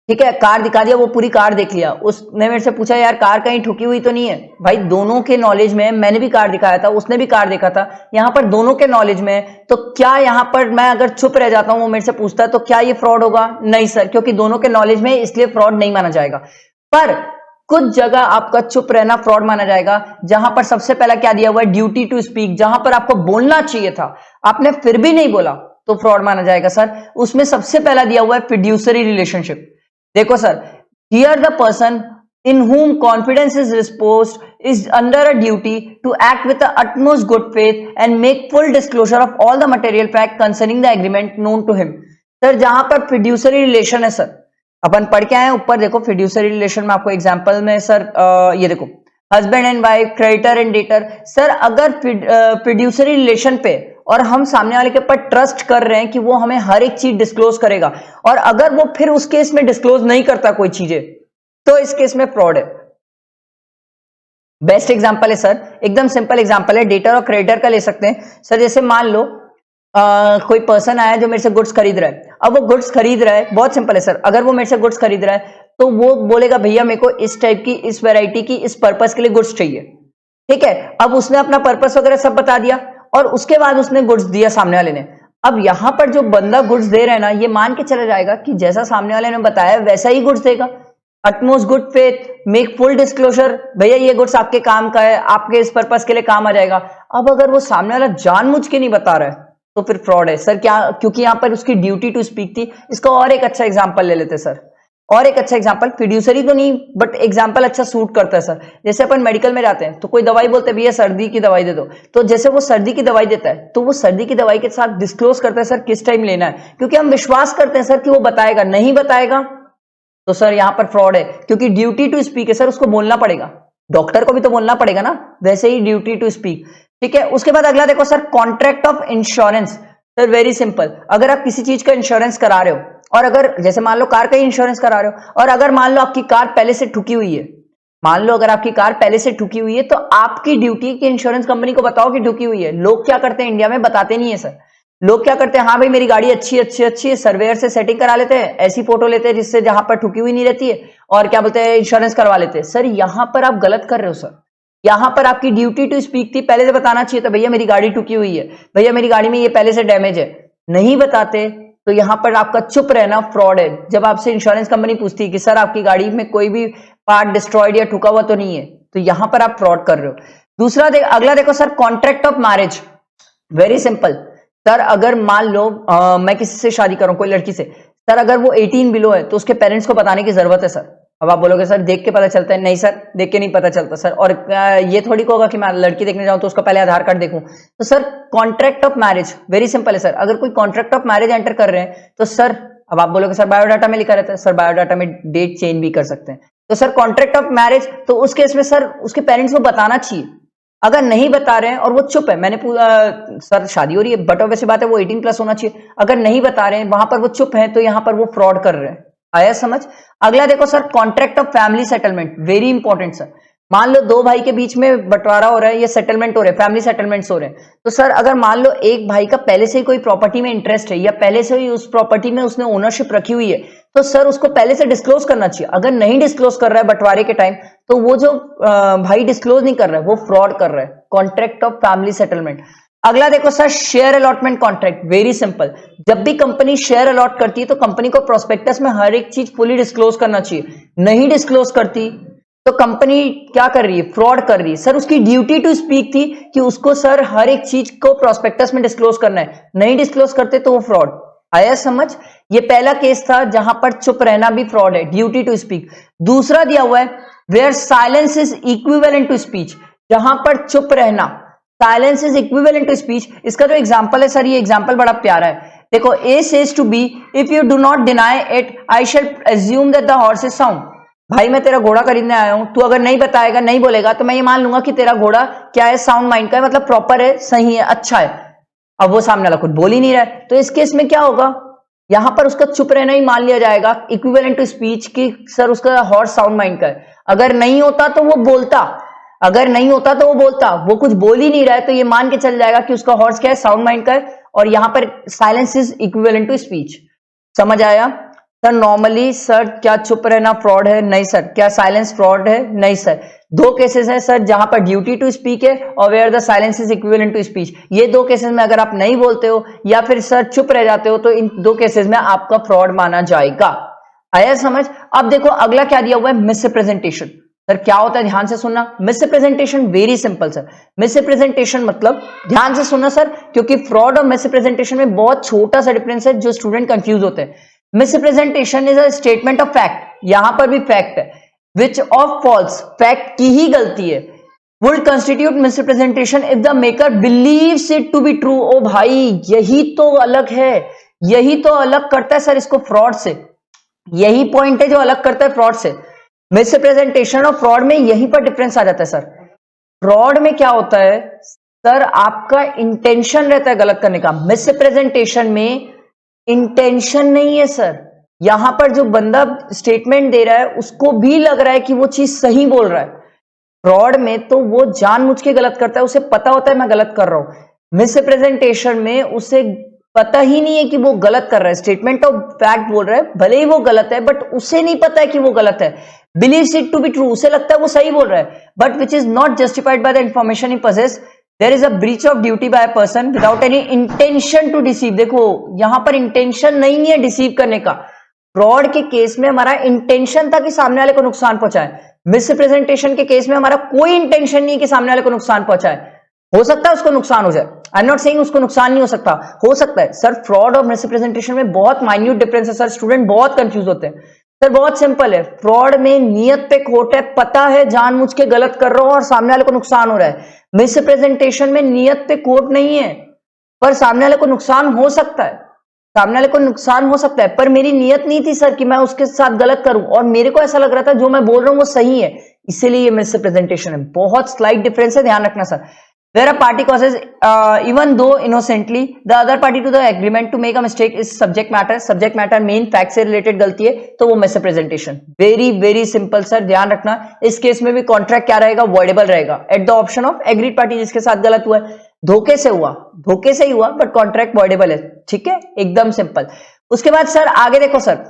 ठीक है, कार दिखा दिया, वो पूरी कार देख लिया, उसने मेरे से पूछा यार कार कहीं ठुकी हुई तो नहीं है। भाई दोनों के नॉलेज में, मैंने भी कार दिखाया था, उसने भी कार देखा था, यहां पर दोनों के नॉलेज में, तो क्या यहां पर मैं अगर चुप रह जाता हूं, वो मेरे से पूछता है, तो क्या ये फ्रॉड होगा? नहीं सर, क्योंकि दोनों के नॉलेज में, इसलिए फ्रॉड नहीं माना जाएगा। पर कुछ जगह आपका चुप रहना फ्रॉड माना जाएगा, जहां पर सबसे पहला क्या दिया हुआ है, ड्यूटी टू स्पीक, जहां पर आपको बोलना चाहिए था, आपने फिर भी नहीं बोला, तो फ्रॉड माना जाएगा सर। उसमें सबसे पहला दिया हुआ है फिड्यूसरी रिलेशनशिप। देखो sir, here the person in whom confidence is reposed is under a duty to act with the utmost good faith and make full disclosure of all the material fact concerning the agreement known to him। Sir जहां पर fiduciary relation है, sir अपन पढ़ के आए ऊपर, देखो fiduciary relation में आपको एग्जांपल में सर ये देखो, husband and wife, creditor and debtor. Sir अगर फिड्यूसरी रिलेशन पे और हम सामने वाले के ऊपर ट्रस्ट कर रहे हैं कि वो हमें हर एक चीज डिस्क्लोज करेगा, और अगर वो फिर उस केस में डिस्क्लोज नहीं करता कोई चीजें, तो इस केस में फ्रॉड है। बेस्ट एग्जांपल है सर, एकदम सिंपल एग्जांपल है, डेटर और क्रेडिटर का ले सकते हैं। सर जैसे मान लो कोई पर्सन आया जो मेरे से गुड्स खरीद रहा है। अब वो गुड्स खरीद रहा है, बहुत सिंपल है सर, अगर वो मेरे से गुड्स खरीद रहा है तो वो बोलेगा भैया मेरे को इस टाइप की, इस वैरायटी की, इस पर्पस के लिए गुड्स चाहिए, ठीक है। अब उसने अपना पर्पस वगैरह सब बता दिया और उसके बाद उसने गुड्स दिया सामने वाले ने। अब यहां पर जो बंदा गुड्स दे रहा है ना, ये मान के चला जाएगा कि जैसा सामने वाले ने बताया वैसा ही गुड्स देगा। Utmost good faith, make full disclosure, भैया ये गुड्स आपके काम का है, आपके इस पर्पस के लिए काम आ जाएगा। अब अगर वो सामने वाला जानबूझ के नहीं बता रहा है तो फिर फ्रॉड है सर। क्या? क्योंकि यहां पर उसकी ड्यूटी टू स्पीक थी। इसका और एक अच्छा एग्जांपल ले लेते सर, और एक अच्छा एग्जांपल, फिड्यूसरी तो नहीं बट एग्जांपल अच्छा सूट करता है सर। जैसे अपन मेडिकल में जाते हैं तो कोई दवाई बोलते हैं भैया सर्दी की दवाई दे दो, तो जैसे वो सर्दी की दवाई देता है तो वो सर्दी की दवाई के साथ डिस्क्लोज करता है सर किस टाइम लेना है, क्योंकि हम विश्वास करते हैं सर कि वो बताएगा। नहीं बताएगा तो सर यहां पर फ्रॉड है, क्योंकि ड्यूटी टू स्पीक है सर, उसको बोलना पड़ेगा। डॉक्टर को भी तो बोलना पड़ेगा ना, वैसे ही ड्यूटी टू स्पीक, ठीक है। उसके बाद अगला देखो sir, contract of insurance. Sir very simple, अगर आप किसी चीज का इंश्योरेंस करा रहे हो, और अगर जैसे मान लो कार का ही इंश्योरेंस करा रहे हो, और अगर मान लो आपकी कार पहले से ठुकी हुई है, मान लो अगर आपकी कार पहले से ठुकी हुई है, तो आपकी ड्यूटी कि इंश्योरेंस कंपनी को बताओ कि ठुकी हुई है। लोग क्या करते हैं इंडिया में, बताते नहीं है सर। लोग क्या करते हैं, हाँ भाई मेरी गाड़ी अच्छी है, सर्वेयर से सेटिंग करा लेते हैं, ऐसी फोटो लेते हैं जिससे जहां पर ठुकी हुई नहीं रहती है, और क्या बोलते हैं इंश्योरेंस करवा लेते हैं। सर यहां पर आप गलत कर रहे हो सर। यहां पर आपकी ड्यूटी टू स्पीक थी, पहले से बताना चाहिए था भैया मेरी गाड़ी ठुकी हुई है, भैया मेरी गाड़ी में ये पहले से डैमेज है। नहीं बताते तो यहां पर आपका चुप रहना फ्रॉड है। जब आपसे इंश्योरेंस कंपनी पूछती है कि सर आपकी गाड़ी में कोई भी पार्ट डिस्ट्रॉयड या ठुका हुआ तो नहीं है, तो यहां पर आप फ्रॉड कर रहे हो। दूसरा अगला देखो sir, contract of marriage. Very simple sir, अगर मान लो मैं किसी से शादी कर रहा हूं, कोई लड़की से, सर अगर वो 18 बिलो है तो उसके पेरेंट्स को बताने की जरूरत है सर। अब आप बोलोगे सर देख के पता चलता है, नहीं सर देख के नहीं पता चलता सर। और ये थोड़ी होगा कि मैं लड़की देखने जाऊं तो उसका पहले आधार कार्ड देखूं। तो sir contract of marriage very simple है सर, अगर कोई कॉन्ट्रैक्ट ऑफ मैरिज एंटर कर रहे हैं तो सर, अब आप बोलोगे सर बायोडाटा में लिखा रहता है, सर बायोडाटा में डेट चेंज भी कर सकते हैं। तो सर कॉन्ट्रैक्ट ऑफ मैरिज, तो उस केस में सर उसके पेरेंट्स को बताना चाहिए। अगर नहीं बता रहे हैं और वो चुप है, मैंने सर शादी हो रही है बट वैसी बात है वो 18+ होना चाहिए, अगर नहीं बता रहे हैं वहां पर वो चुप है, तो यहां पर वो फ्रॉड कर रहे हैं। आया समझ? अगला देखो sir, contract of family settlement. Very important sir, मान लो दो भाई के बीच में बंटवारा हो रहा है, ये सेटलमेंट हो रहे हैं, फैमिली सेटलमेंट्स हो रहे हैं। तो सर अगर मान लो एक भाई का पहले से ही कोई प्रॉपर्टी में इंटरेस्ट है, या पहले से ही उस प्रॉपर्टी में उसने ओनरशिप रखी हुई है, तो सर उसको पहले से डिस्क्लोज करना चाहिए। अगर नहीं डिस्क्लोज कर रहा है बंटवारे के टाइम, तो वो जो भाई डिस्क्लोज नहीं कर रहा है वो फ्रॉड कर रहा है। Contract of family settlement. अगला देखो sir, share allotment contract. Very simple, जब भी कंपनी शेयर अलॉट करती है तो कंपनी को प्रोस्पेक्टस में हर एक चीज फुली डिस्क्लोज करना चाहिए। नहीं डिस्क्लोज करती तो कंपनी क्या कर रही है, फ्रॉड कर रही है। सर उसकी ड्यूटी टू स्पीक थी कि उसको सर हर एक चीज को प्रोस्पेक्टस में डिस्क्लोज करना है, नहीं डिस्क्लोज करते तो वो फ्रॉड। आया समझ? ये पहला केस था जहां पर चुप रहना भी फ्रॉड है, ड्यूटी टू स्पीक। दूसरा दिया हुआ है where silence is equivalent to speech, जहां पर चुप रहना, silence is equivalent to speech. इसका जो एग्जांपल है सर, ये एग्जांपल बड़ा प्यारा है। देखो, A says to B, if you do not deny it I shall assume that the horse is sound. भाई मैं तेरा घोड़ा खरीदने आया हूं, तू अगर नहीं बताएगा, नहीं बोलेगा, तो मैं ये मान लूंगा कि तेरा घोड़ा क्या है, साउंड माइंड का है, मतलब प्रॉपर है, सही है, अच्छा है। अब वो सामने वाला कुछ बोल ही नहीं रहा है, तो इस केस में क्या होगा, यहां पर उसका चुप रहना ही मान लिया जाएगा इक्विवेलेंट टू स्पीच की सर उसका हॉर्स साउंड माइंड का है। अगर नहीं होता तो वो बोलता, अगर नहीं होता तो वो बोलता, वो कुछ बोल ही नहीं रहा है तो ये मान के चल जाएगा कि उसका हॉर्स क्या है, साउंड माइंड का है, और यहां पर silence is equivalent to speech. समझ आया सर? नॉर्मली सर क्या चुप रहना फ्रॉड है? नहीं सर। क्या साइलेंस फ्रॉड है? नहीं सर। दो केसेस है सर जहां पर ड्यूटी टू स्पीक है और where the silence is equivalent to speech. ये दो केसेस में अगर आप नहीं बोलते हो या फिर सर चुप रह जाते हो तो इन दो केसेस में आपका फ्रॉड माना जाएगा। आया समझ? अब देखो अगला क्या दिया हुआ है, मिसरिप्रेजेंटेशन। सर क्या होता है, ध्यान से सुनना। Misrepresentation very simple sir. Misrepresentation मतलब, ध्यान से सुनना सर, क्योंकि फ्रॉड और मिसरिप्रेजेंटेशन में बहुत छोटा सा डिफरेंस है जो स्टूडेंट कंफ्यूज होते हैं। Misrepresentation is a statement of fact, यहां पर भी फैक्ट है, विच ऑफ फॉल्स, फैक्ट की ही गलती है, would constitute misrepresentation if the maker believes it to be true. ओ भाई यही तो अलग है, यही तो अलग करता है सर इसको फ्रॉड से। यही पॉइंट है जो अलग करता है फ्रॉड से। मिसरिप्रेजेंटेशन और फ्रॉड में यहीं पर डिफरेंस आ जाता है सर। फ्रॉड में क्या होता है सर, आपका इंटेंशन रहता है गलत करने का। मिसरिप्रेजेंटेशन में इंटेंशन नहीं है सर। यहां पर जो बंदा स्टेटमेंट दे रहा है उसको भी लग रहा है कि वो चीज सही बोल रहा है। फ्रॉड में तो वो जानबूझ के गलत करता है, उसे पता होता है मैं गलत कर रहा हूं। मिसरिप्रेजेंटेशन में उसे पता ही नहीं है कि वो गलत कर रहा है, स्टेटमेंट ऑफ फैक्ट बोल रहा है, भले ही वो गलत है बट उसे नहीं पता है कि वो गलत है। Believes it to be true, उसे लगता है वो सही बोल रहा है, but which is not justified by the information he possess. There is a breach of duty by a person without any intention to deceive. देखो यहां पर इंटेंशन नहीं है डिसीव करने का। फ्रॉड के केस में हमारा इंटेंशन था कि सामने वाले को नुकसान पहुंचाए। मिसरिप्रेजेंटेशन के केस में हमारा कोई इंटेंशन नहीं है कि सामने वाले को नुकसान पहुंचाए। हो सकता है उसको नुकसान हो जाए, आई एम नॉट सेइंग उसको नुकसान नहीं हो सकता है सर। फ्रॉड और मिसरिप्रेजेंटेशन में बहुत माइन्यूट डिफरेंस है सर, स्टूडेंट बहुत कंफ्यूज होते हैं सर। बहुत सिंपल है, फ्रॉड में नियत पे खोट है, पता है जानबूझ के गलत कर रहा हूं और सामने वाले को नुकसान हो रहा है। मिसरिप्रेजेंटेशन में नियत पे खोट नहीं है पर सामने वाले को नुकसान हो सकता है, सामने वाले को नुकसान हो सकता है, पर मेरी नियत नहीं थी सर कि मैं उसके साथ गलत करूं और मेरे को ऐसा लग रहा था जो मैं बोल रहा हूं वो सही है, इसीलिए ये मिसरिप्रेजेंटेशन है। बहुत स्लाइट डिफरेंस है, ध्यान रखना sir. Where a party causes, even though innocently, the other party to the agreement to make a mistake is subject matter main fact से related गलती है तो वो misrepresentation। very very simple sir, ध्यान रखना। इस केस में भी कॉन्ट्रैक्ट क्या रहेगा, voidable रहेगा at the option of agreed party, जिसके साथ गलत हुआ है, धोखे से ही हुआ बट कॉन्ट्रैक्ट voidable है, ठीक है, एकदम सिंपल। उसके बाद सर आगे देखो सर,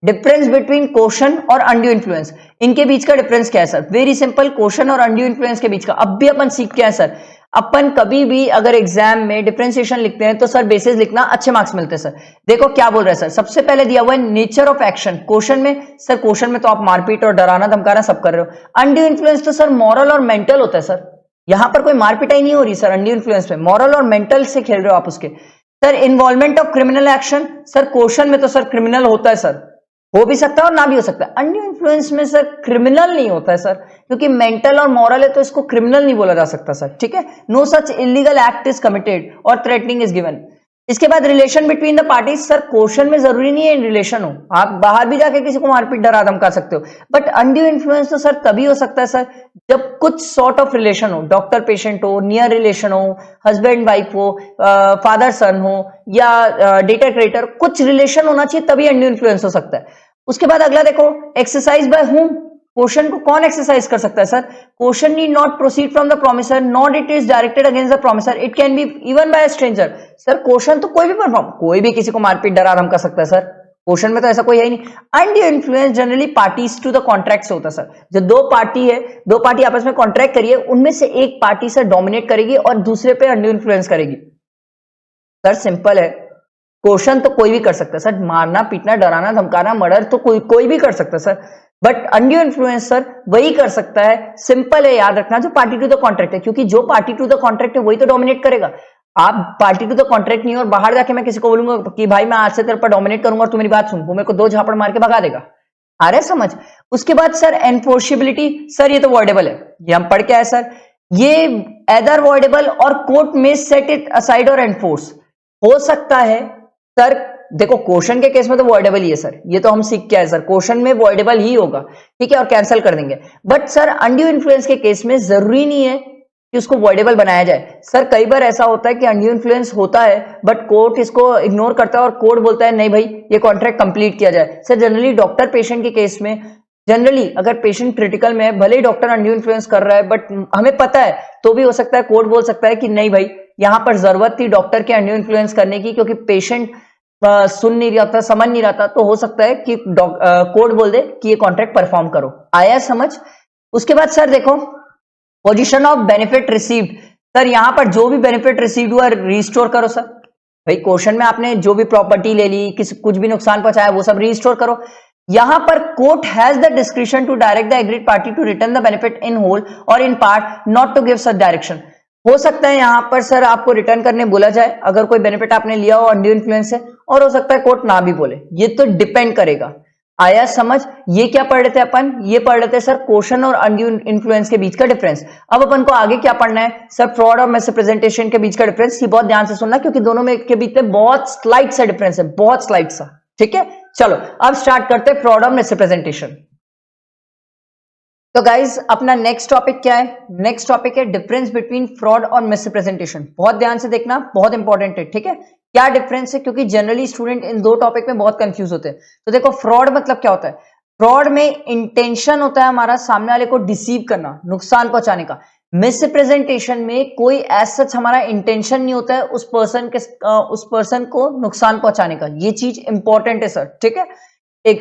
डिफरेंस बिटवीन कोशन और अनड्यू इन्फ्लुएंस, इनके बीच का डिफरेंस क्या है सर? वेरी सिंपल, कोशन और अनड्यू इन्फ्लुएंस के बीच का अब भी अपन सीख के हैं सर। अपन कभी भी अगर एग्जाम में डिफरेंशिएशन लिखते हैं तो सर बेसिस लिखना, अच्छे मार्क्स मिलते हैं सर। देखो क्या बोल रहा है सर, सबसे पहले दिया हुआ है नेचर ऑफ एक्शन। क्वेश्चन में सर, क्वेश्चन में तो आप मारपीट और डराना धमकाना सब कर रहे हो। अनड्यू इन्फ्लुएंस तो सर मॉरल और मेंटल होता है सर, यहां पर कोई मारपीट ही नहीं हो रही सर। अनड्यू इन्फ्लुएंस में मॉरल और मेंटल से खेल रहे हो आप उसके। Sir involvement of criminal action, sir question में तो सर क्रिमिनल होता है सर, हो भी सकता है और ना भी हो सकता है। अनड्यू इन्फ्लुएंस में सर क्रिमिनल नहीं होता है सर, क्योंकि मेंटल और मॉरल है तो इसको क्रिमिनल नहीं बोला जा सकता सर, ठीक है। No such illegal act is committed or threatening is given. इसके बाद relation between the parties, sir question में जरूरी नहीं है रिलेशन हो, आप बाहर भी जाके किसी को मारपीट डरा धमका सकते हो, बट अनड्यू इन्फ्लुएंस तो सर तभी हो सकता है सर जब कुछ सॉर्ट ऑफ रिलेशन हो, डॉक्टर पेशेंट हो, नियर रिलेशन हो, हस्बैंड वाइफ हो, फादर सन हो या डेटर क्रेडिटर, कुछ रिलेशन होना चाहिए तभी अनड्यू इन्फ्लुएंस हो सकता है। उसके बाद अगला देखो, एक्सरसाइज बाय हुम, क्वेश्चन को कौन एक्सरसाइज कर सकता है sir? Question need not proceed from the promisor not it is directed against the promisor, it can be even bye a stranger. Sir question तो कोई भी परफॉर्म, कोई भी किसी को मारपीट डरा धमका सकता है सर, क्वेश्चन में तो ऐसा कोई है ही नहीं। Undue influence generally parties to the contract से होता है सर। जो दो पार्टी आपस में कॉन्ट्रैक्ट करिए, उनमें से एक पार्टी सर डोमिनेट करेगी और दूसरे पे अनड्यू इन्फ्लुएंस करेगी। सर सिंपल है, क्वेश्चन तो कोई भी कर सकता है सर, मारना पीटना डराना धमकाना मर्डर तो कोई भी कर सकता है sir, but undue influence sir वही कर सकता है। सिंपल है, याद रखना, जो पार्टी टू द कॉन्ट्रैक्ट है, क्योंकि जो पार्टी टू द कॉन्ट्रैक्ट है वही तो डोमिनेट करेगा। आप पार्टी टू द कॉन्ट्रैक्ट नहीं और बाहर जाके मैं किसी को बोलूंगा कि भाई मैं आज से तेरे पर डोमिनेट करूंगा और तू मेरी बात सुन, वो मेरे को दो झापड़ मार के भगा देगा। आ रहा है समझ? उसके बाद सर एनफोर्सेबिलिटी, सर ये तो वॉइडेबल है, ये हम पढ़ के आए सर, ये एदर वॉइडेबल और कोर्ट में सेट इट असाइड और एनफोर्स हो सकता है सर। देखो क्वेश्चन के केस में तो वॉइडेबल ही है सर, ये तो हम सीख के आए सर, क्वेश्चन में वॉइडेबल ही होगा, ठीक है, और कैंसिल कर देंगे। बट सर अनड्यू इन्फ्लुएंस के केस में जरूरी नहीं है कि उसको वॉइडेबल बनाया जाए सर। कई बार ऐसा होता है कि अनड्यू इन्फ्लुएंस होता है बट कोर्ट इसको इग्नोर करता है और कोर्ट बोलता है नहीं भाई ये कॉन्ट्रैक्ट कंप्लीट किया जाए। सर जनरली डॉक्टर पेशेंट के केस में, जनरली अगर पेशेंट क्रिटिकल में है, भले ही डॉक्टर अनड्यू इन्फ्लुएंस कर रहा है बट हमें पता है तो भी हो सकता है कोर्ट बोल सकता है कि नहीं भाई यहां पर जरूरत थी डॉक्टर के अंडर इन्फ्लुएंस करने की, क्योंकि पेशेंट सुन नहीं रहा था, समझ नहीं रहा था, तो हो सकता है कि कोड बोल दे कि ये कॉन्ट्रैक्ट परफॉर्म करो। आया समझ? उसके बाद सर देखो position of benefit received. Sir यहां पर जो भी बेनिफिट रिसीव्ड हुआ रिस्टोर करो सर। भाई क्वेश्चन में आपने जो भी प्रॉपर्टी ले ली, कुछ भी नुकसान पहुंचाया, वो सब रिस्टोर करो। यहां पर court has the description to direct the agreed party to return the benefit in whole और in part, not to give such direction. हो सकता है यहां पर सर आपको रिटर्न करने बोला जाए अगर कोई बेनिफिट आपने लिया हो अंडर इन्फ्लुएंस से, और हो सकता है कोर्ट ना भी बोले, ये तो डिपेंड करेगा। आया समझ? ये क्या पढ़ रहे थे अपन? ये पढ़ रहे थे सर क्वेश्चन और अंडर इन्फ्लुएंस के बीच का डिफरेंस। अब अपन को आगे क्या पढ़ना है सर? फ्रॉड और मिसरिप्रेजेंटेशन के बीच का डिफरेंस। ये बहुत ध्यान से सुनना, क्योंकि दोनों में के बीच में बहुत स्लाइड सा डिफरेंस है, बहुत स्लाइड सा। ठीक है, चलो अब स्टार्ट करते हैं फ्रॉड और मिसरिप्रेजेंटेशन। तो गाइज अपना नेक्स्ट टॉपिक क्या है? नेक्स्ट टॉपिक है डिफरेंस बिटवीन फ्रॉड और मिसरिप्रेजेंटेशन। बहुत ध्यान से देखना, बहुत इंपॉर्टेंट है। ठीक है, क्या डिफरेंस है? क्योंकि जनरली स्टूडेंट इन दो टॉपिक में बहुत कंफ्यूज होते हैं। तो देखो फ्रॉड मतलब क्या होता है? फ्रॉड में इंटेंशन होता है हमारा सामने वाले को डिसीव करना, नुकसान पहुंचाने का। मिसरिप्रेजेंटेशन में कोई एज सच हमारा इंटेंशन नहीं होता है उस पर्सन को नुकसान पहुंचाने का। ये चीज इंपॉर्टेंट है सर। ठीक है,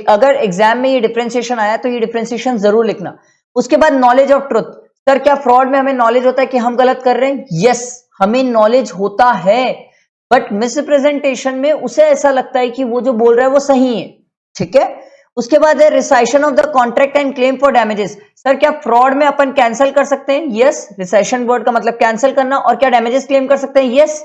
अगर एग्जाम में ये डिफरेंशिएशन आया तो ये डिफरेंशिएशन जरूर लिखना। उसके बाद नॉलेज ऑफ ट्रुथ। सर क्या फ्रॉड में हमें नॉलेज होता है कि हम गलत कर रहे हैं? यस, हमें नॉलेज होता है, बट मिसरिप्रेजेंटेशन में उसे ऐसा लगता है कि वो जो बोल रहा है वो सही है। ठीक है, उसके बाद है rescission of the contract and claim for damages. Sir क्या फ्रॉड में अपन कैंसिल कर सकते हैं? यस, रिसाइशन वर्ड का मतलब कैंसिल करना, और क्या डैमेजेस क्लेम कर सकते हैं? यस,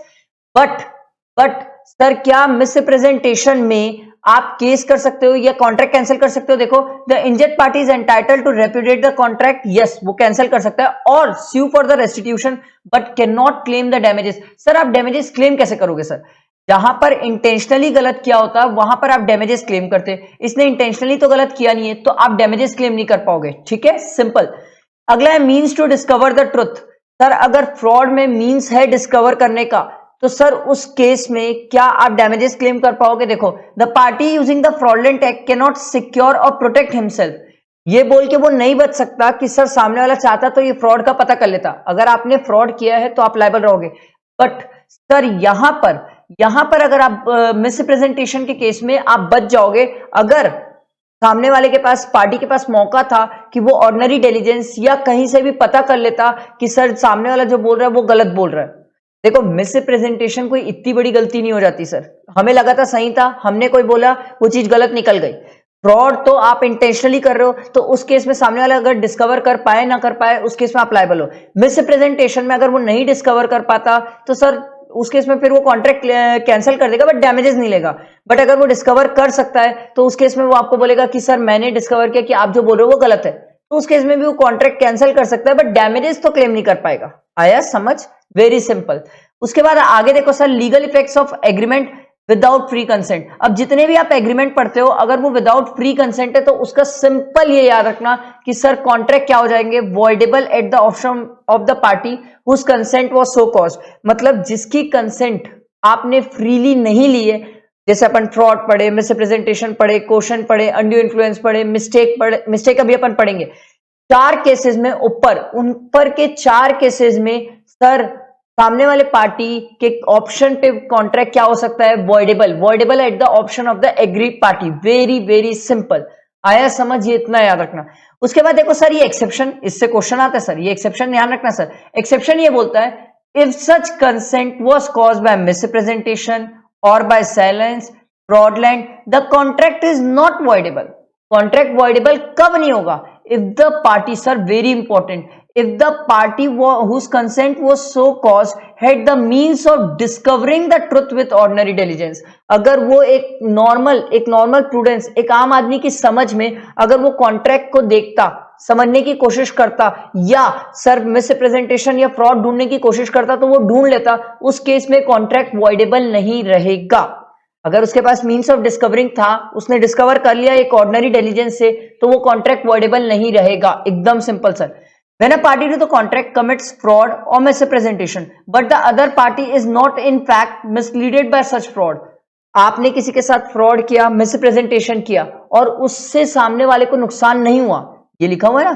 बट सर क्या मिसरिप्रेजेंटेशन में आप केस कर सकते हो या कॉन्ट्रैक्ट कैंसिल कर सकते हो? देखो, the injured party is entitled to repudiate the contract. Yes, वो कैंसिल कर सकता है, और sue for the restitution but can not claim the damages. Sir आप डैमेजेस क्लेम कैसे करोगे? सर जहां पर इंटेंशनली गलत किया होता है वहां पर आप डैमेजेस क्लेम करते, इसने इंटेंशनली तो गलत किया नहीं है, तो आप डैमेजेस क्लेम नहीं कर पाओगे। ठीक है, सिंपल। अगला है means to discover the truth. Sir अगर फ्रॉड में मीन्स है डिस्कवर करने का, तो सर उस केस में क्या आप डैमेजेस क्लेम कर पाओगे? देखो, the party using the fraudulent act can not secure और प्रोटेक्ट हिमसेल्फ। ये बोल के वो नहीं बच सकता कि सर सामने वाला चाहता तो ये फ्रॉड का पता कर लेता, अगर आपने फ्रॉड किया है तो आप लायबल रहोगे। बट सर यहां पर अगर आप मिसरिप्रेजेंटेशन के केस में आप बच जाओगे अगर सामने वाले के पास, पार्टी के पास मौका था कि वो ऑर्डिनरी इंटेलिजेंस या कहीं से भी पता कर लेता कि सर सामने वाला जो बोल रहा है वो गलत बोल रहा है। देखो मिसरिप्रेजेंटेशन कोई इतनी बड़ी गलती नहीं हो जाती सर, हमें लगा था सही था, हमने कोई बोला वो चीज गलत निकल गई। फ्रॉड तो आप इंटेंशनली कर रहे हो, तो उस केस में सामने वाला अगर डिस्कवर कर पाए ना कर पाए, उस केस में आप लायबल हो। मिसरिप्रेजेंटेशन में अगर वो नहीं डिस्कवर कर पाता तो सर उस केस में फिर वो कॉन्ट्रैक्ट कैंसिल कर देगा बट डैमेजेस नहीं लेगा। बट अगर वो डिस्कवर कर सकता है तो उस केस में वो आपको बोलेगा कि सर मैंने डिस्कवर किया कि आप जो बोल रहे हो वो गलत है, तो उस केस में भी वो कॉन्ट्रैक्ट कैंसिल कर सकता है बट डैमेजेस तो क्लेम नहीं कर पाएगा। आया समझ? Very simple. उसके बाद आगे देखो sir, legal effects of agreement without free consent. अब जितने भी आप एग्रीमेंट पढ़ते हो अगर वो विदाउट फ्री कंसेंट है तो उसका सिंपल ये याद रखना कि सर कॉन्ट्रैक्ट क्या हो जाएंगे? Voidable at the option of the party whose consent was so caused. मतलब जिसकी कंसेंट आपने फ्रीली नहीं ली है, जैसे अपन फ्रॉड पढ़े, मिसरिप्रेजेंटेशन पढ़े, क्वेश्चन पढ़े, अनड्यू इन्फ्लुएंस पढ़े, मिस्टेक अभी अपन पढ़ेंगे। 4 केसेस में ऊपर के 4 केसेस में सर सामने वाले पार्टी के ऑप्शन पे कॉन्ट्रैक्ट क्या हो सकता है? Voidable at the option of the agreed party. Very very simple. आया समझ? ये इतना याद रखना। उसके बाद देखो सर, ये एक्सेप्शन, इससे क्वेश्चन आता है सर, ये एक्सेप्शन ध्यान रखना सर। एक्सेप्शन ये बोलता है if such consent was caused by misrepresentation और by silence, fraudulent, the contract is not voidable. Contract voidable कब नहीं होगा? If the party, sir very important, if the party whose consent was so caused had the means of discovering the truth with ordinary diligence। अगर वो एक normal prudence, एक आम आदमी की समझ में अगर वो कॉन्ट्रैक्ट को देखता, समझने की कोशिश करता, या सर मिसरिप्रेजेंटेशन या फ्रॉड ढूंढने की कोशिश करता तो वो ढूंढ लेता, उस केस में कॉन्ट्रैक्ट वॉइडेबल नहीं रहेगा। अगर उसके पास मीन्स ऑफ डिस्कवरिंग था, उसने डिस्कवर कर लिया एक ऑर्डिनरी इंटेलिजेंस से, तो वो कॉन्ट्रैक्ट वॉइडेबल नहीं रहेगा। एकदम simple sir. When a party to the contract commits fraud or misrepresentation, but the other party is not in fact misleaded by such fraud, आपने किसी के साथ फ्रॉड किया, मिसरिप्रेजेंटेशन किया और उससे सामने वाले को नुकसान नहीं हुआ, ये लिखा हुआ है ना,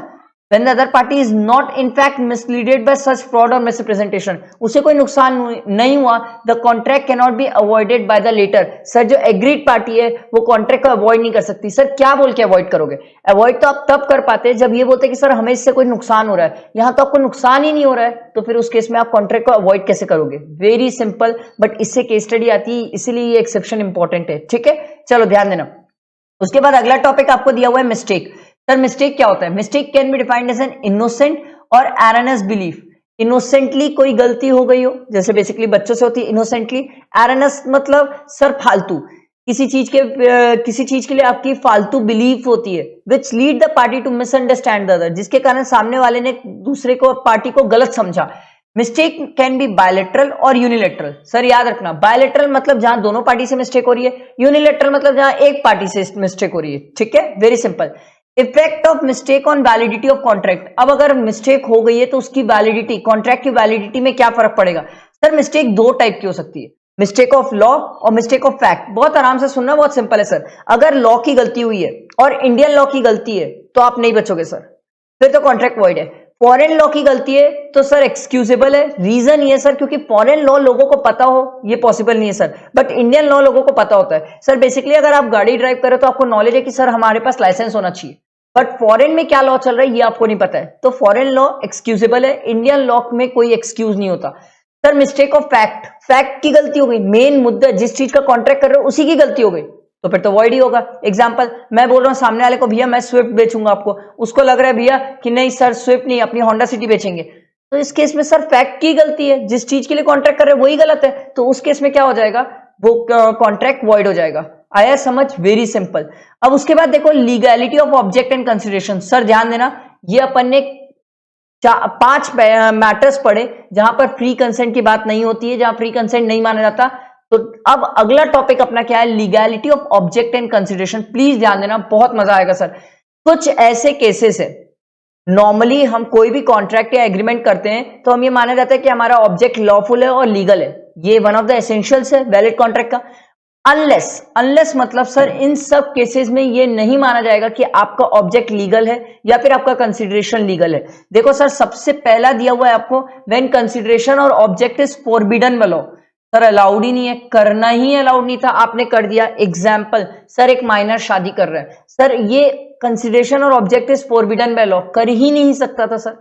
When the other party is not in fact misleaded by such fraud or misrepresentation, उसे कोई नुकसान नहीं हुआ, the contract cannot be avoided by the later. Sir जो agreed party है वो contract को avoid नहीं कर सकती. सर क्या बोल के avoid करोगे? Avoid तो आप तब कर पाते जब ये बोलते कि सर हमें इससे कोई नुकसान हो रहा है. यहाँ तो आपको नुकसान ही नहीं हो रहा है, तो फिर उस केस में आप contract को avoid कैसे करोगे? Very simple, but इससे case study आती है, इसीलिए ये exception important है. ठीक है, चलो ध्यान देना. उसके बाद अगला टॉपिक आपको दिया हुआ है मिस्टेक. सर मिस्टेक क्या होता है? Mistake can be defined as an innocent or erroneous belief. Innocently कोई गलती हो गई हो, जैसे बेसिकली बच्चों से होती है इनोसेंटली. एरनस मतलब सर फालतू, किसी चीज के लिए आपकी फालतू बिलीफ होती है, which lead the party to misunderstand the other, जिसके कारण सामने वाले ने दूसरे को पार्टी को गलत समझा. मिस्टेक कैन बी बायलेटरल और यूनिलेटरल. सर याद रखना, बायलेटरल मतलब जहां दोनों पार्टी से मिस्टेक हो रही है, यूनिलेटरल मतलब जहां एक पार्टी से मिस्टेक हो रही है. ठीक है, very simple. Effect of mistake on validity of contract. अब अगर मिस्टेक हो गई है तो उसकी वैलिडिटी, कॉन्ट्रैक्ट की वैलिडिटी में क्या फर्क पड़ेगा? सर मिस्टेक दो टाइप की हो सकती है, मिस्टेक ऑफ लॉ और मिस्टेक ऑफ फैक्ट. बहुत आराम से सुनना, बहुत सिंपल है सर. अगर लॉ की गलती हुई है और इंडियन लॉ की गलती है तो आप नहीं बचोगे सर, फिर तो कॉन्ट्रैक्ट वॉइड है. फॉरेन लॉ की गलती है तो सर एक्सक्यूजेबल है. रीजन ये सर क्योंकि फॉरेन लॉ लोगों को पता हो ये पॉसिबल नहीं है सर, बट इंडियन लॉ लोगों को पता होता है. सर बेसिकली अगर आप गाड़ी ड्राइव करें तो आपको नॉलेज है कि सर हमारे पास लाइसेंस होना चाहिए, बट फॉरेन में क्या लॉ चल रहा है ये आपको नहीं पता है, तो फॉरेन लॉ एक्सक्यूजेबल है, इंडियन लॉ में कोई एक्सक्यूज नहीं होता. Sir mistake of fact, fact की गलती हो गई, मेन मुद्दा जिस चीज का कॉन्ट्रैक्ट कर रहे हो उसी की गलती हो गई, तो फिर तो वॉइड ही होगा. एग्जांपल, मैं बोल रहा हूं सामने वाले को भैया मैं स्विफ्ट बेचूंगा आपको, उसको लग रहा है भैया कि नहीं सर स्विफ्ट नहीं अपनी होंडा सिटी बेचेंगे, तो इस केस में सर फैक्ट की गलती है, जिस चीज के लिए कॉन्ट्रैक्ट कर रहे हैं वही गलत है, तो उस केस में क्या हो जाएगा, वो कॉन्ट्रैक्ट वॉइड हो जाएगा. आया समझ? Very simple. अब उसके बाद देखो legality of object and consideration. Sir ध्यान देना, ये अपन ने 5 मैटर्स पढ़े जहां पर फ्री कंसेंट की बात नहीं होती है, जहां फ्री कंसेंट नहीं माना जाता. तो अब अगला टॉपिक अपना क्या है? Legality of object and consideration. Please ध्यान देना, बहुत मजा आएगा सर. कुछ ऐसे केसेस है, नॉर्मली हम कोई भी कॉन्ट्रैक्ट या एग्रीमेंट करते हैं तो हम ये माना जाता है कि हमारा ऑब्जेक्ट लॉफुल है और लीगल है, ये वन ऑफ द एसेंशियल्स है वैलिड कॉन्ट्रैक्ट का. अनलेस मतलब सर इन सब केसेस में ये नहीं माना जाएगा कि आपका ऑब्जेक्ट लीगल है या फिर आपका कंसिडरेशन लीगल है. देखो सर सबसे पहला दिया हुआ है आपको, व्हेन कंसिडरेशन और object is forbidden by law. Sir allowed ही नहीं है, करना ही अलाउड नहीं था, आपने कर दिया. एग्जाम्पल, सर एक माइनर शादी कर रहा है, सर ये कंसिडरेशन और object is forbidden by law, कर ही नहीं सकता था सर,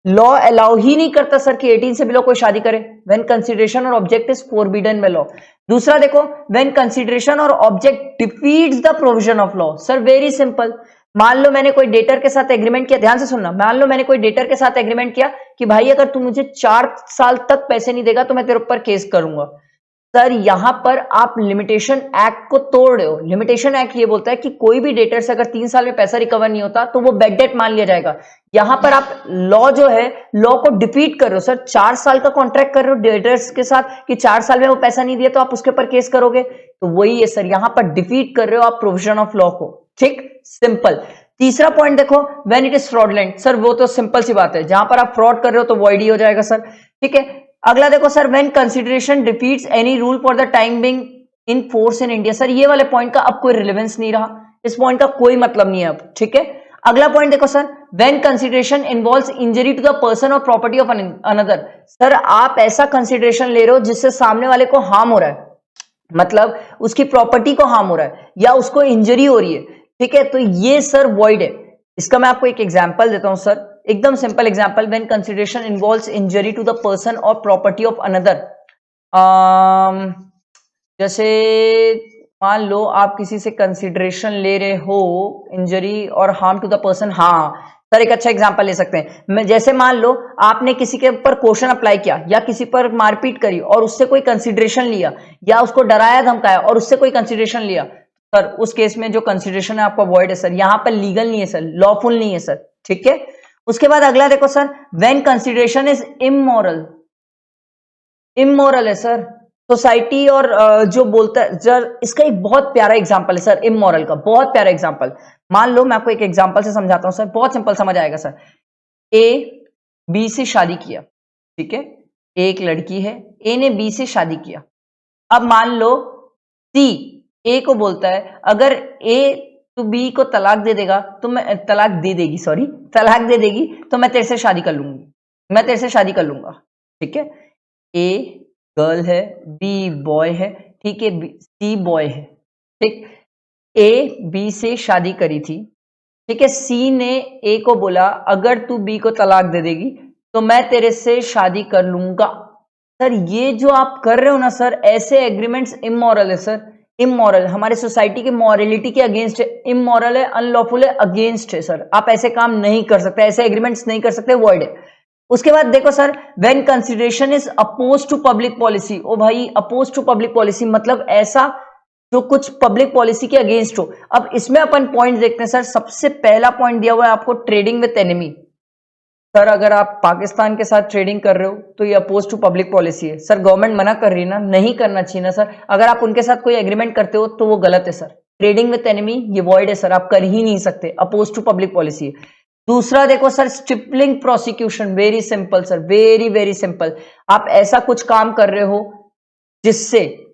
लॉ अलाउ ही नहीं करता सर कि 18 से बिलो कोई शादी करे. व्हेन कंसिडरेशन और object is forbidden by law. दूसरा देखो, व्हेन कंसिडरेशन और object defeats the provision of law. Sir very simple, मान लो मैंने कोई डेटर के साथ एग्रीमेंट किया, ध्यान से सुनना, मान लो मैंने कोई डेटर के साथ एग्रीमेंट किया कि भाई अगर तू मुझे 4 साल तक पैसे नहीं देगा तो मैं तेरे ऊपर केस करूंगा. सर यहां पर आप लिमिटेशन एक्ट को तोड़ रहे हो. लिमिटेशन एक्ट ये बोलता है कि कोई भी डेटर से अगर 3 साल में पैसा रिकवर नहीं होता तो वो बैड डेट मान लिया जाएगा. यहां पर आप लॉ जो है, लॉ को डिफीट कर रहे हो. सर 4 साल का कॉन्ट्रैक्ट कर रहे हो डेटर्स के साथ कि 4 साल में वो पैसा नहीं दिया तो आप उसके ऊपर केस करोगे, तो वही है सर, यहां पर डिफीट कर रहे हो आप प्रोविजन ऑफ लॉ को. ठीक, सिंपल. तीसरा पॉइंट देखो, when it is fraudulent. Sir वो तो सिंपल सी बात है, जहां पर आप फ्रॉड कर रहे हो तो वॉइड ही हो जाएगा सर. ठीक है, अगला देखो sir, when consideration defeats any rule for the time being in force in India. Sir ये वाले पॉइंट का अब कोई रिलेवेंस नहीं रहा, इस पॉइंट का कोई मतलब नहीं है अब. ठीक है, अगला पॉइंट देखो sir, when consideration involves injury to the person or property of another. Sir आप ऐसा कंसिडरेशन ले रहे हो जिससे सामने वाले को हार्म हो रहा है, मतलब उसकी प्रॉपर्टी को हार्म हो रहा है या उसको इंजरी हो रही है. ठीक है, तो ये सर वॉइड है. इसका मैं आपको एक एग्जांपल देता हूं सर, एकदम simple example. When consideration involves injury to the person or property of another. जैसे मान लो आप किसी से कंसिडरेशन ले रहे हो, इंजरी और हार्म टू द पर्सन. हाँ सर एक अच्छा एग्जांपल ले सकते हैं. मैं जैसे मान लो आपने किसी के ऊपर क्वेश्चन अप्लाई किया या किसी पर मारपीट करी और उससे कोई कंसिडरेशन लिया, या उसको डराया धमकाया और उससे कोई कंसिडरेशन लिया, सर उस केस में जो कंसिडरेशन है आपका वॉइड है सर, यहां पर लीगल नहीं है सर, लॉफुल नहीं है सर. ठीक है, उसके बाद अगला देखो sir, when consideration is immoral. Immoral है सर, सोसाइटी और जो बोलता है सर, इसका एक बहुत प्यारा एग्जांपल है सर इमोरल का, बहुत प्यारा एग्जांपल. मान लो मैं आपको एक एग्जांपल से समझाता हूं सर, बहुत सिंपल समझ आएगा सर. ए बी से शादी किया, ठीक है, एक लड़की है, ए ने बी से शादी किया. अब मान लो सी ए को बोलता है अगर ए तू बी को तलाक दे देगा तो मैं तलाक दे देगी, सॉरी तलाक दे देगी तो मैं तेरे से शादी कर लूंगी, मैं तेरे से शादी कर लूंगा। ठीक है, ए गर्ल है, बी बॉय है, ठीक है, सी बॉय है, ठीक। ए बी से शादी करी थी, ठीक है। सी ने ए को बोला अगर तू बी को तलाक दे देगी तो मैं तेरे से शादी कर लूंगा। सर ये जो आप कर रहे हो ना सर, ऐसे एग्रीमेंट्स इमोरल है सर, इमोरल, हमारे सोसाइटी के मॉरलिटी के अगेंस्ट है, इमोरल है, अनलॉफुल है, अगेंस्ट है सर। आप ऐसे काम नहीं कर सकते, ऐसे एग्रीमेंट्स नहीं कर सकते, वॉइड है। उसके बाद देखो sir, when consideration is oppose to public policy, ओ भाई अपोज टू पब्लिक पॉलिसी मतलब ऐसा जो कुछ पब्लिक पॉलिसी के अगेंस्ट हो। अब इसमें अपन पॉइंट देखते हैं सर। सबसे पहला पॉइंट दिया हुआ है आपको, ट्रेडिंग विद एनिमी। सर अगर आप पाकिस्तान के साथ ट्रेडिंग कर रहे हो तो ये अपोज टू पब्लिक पॉलिसी है सर, गवर्नमेंट मना कर रही है ना, नहीं करना चाहिए ना सर। अगर आप उनके साथ कोई एग्रीमेंट करते हो तो वो गलत है सर। ट्रेडिंग विद एनिमी ये वॉइड है सर, आप कर ही नहीं सकते, अपोज टू पब्लिक पॉलिसी है। दूसरा देखो sir, stippling prosecution, very simple sir, very very simple. आप ऐसा कुछ काम कर रहे हो जिससे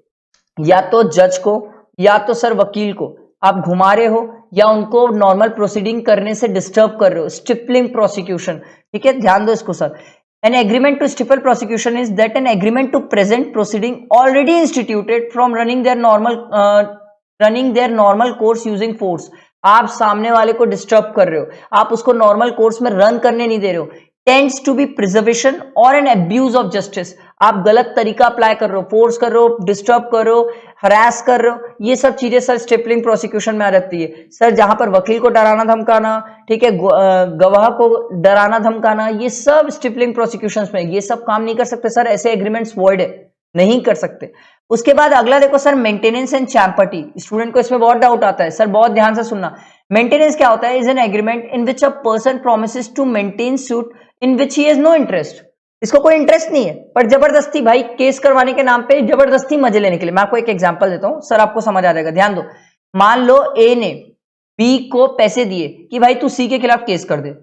या तो जज को या तो सर वकील को आप घुमा रहे हो या उनको नॉर्मल प्रोसीडिंग करने से डिस्टर्ब कर रहे हो, स्टिपलिंग प्रोसिक्यूशन। ठीक है, ध्यान दो इसको sir. An agreement to stifle prosecution is that an agreement to prevent proceeding already instituted from running their normal course using force. आप सामने वाले को डिस्टर्ब कर रहे हो, आप उसको नॉर्मल कोर्स में रन करने नहीं दे रहे हो। टेंड्स टू बी प्रिजर्वेशन और एन अब्यूज ऑफ जस्टिस, आप गलत तरीका अप्लाई कर रहे हो, फोर्स कर रहे हो, डिस्टर्ब कर रहे हो, हरास कर रहे हो, ये सब चीजें सर स्टिपलिंग प्रोसिक्यूशन में आ जाती है सर। जहां पर वकील को डराना धमकाना, ठीक है, गवाह को डराना धमकाना, ये सब स्टिपलिंग प्रोसिक्यूशन में, ये सब काम नहीं कर सकते सर, ऐसे एग्रीमेंट्स वॉइड है, नहीं कर सकते। उसके बाद अगला देखो sir, maintenance and champerty. Student को इसमें बहुत डाउट आता है सर, बहुत ध्यान से सुनना। मेंटेनेंस क्या होता है? Is an agreement in which a person promises to maintain suit in which he has no interest. इसको कोई इंटरेस्ट नहीं है पर जबरदस्ती भाई केस करवाने के नाम पे जबरदस्ती मजे लेने के लिए। मैं आपको एक एग्जांपल देता हूं सर, आपको समझ आ जाएगा, ध्यान दो। मान लो ए ने बी को पैसे दिए कि भाई तू सी के खिलाफ केस कर दे।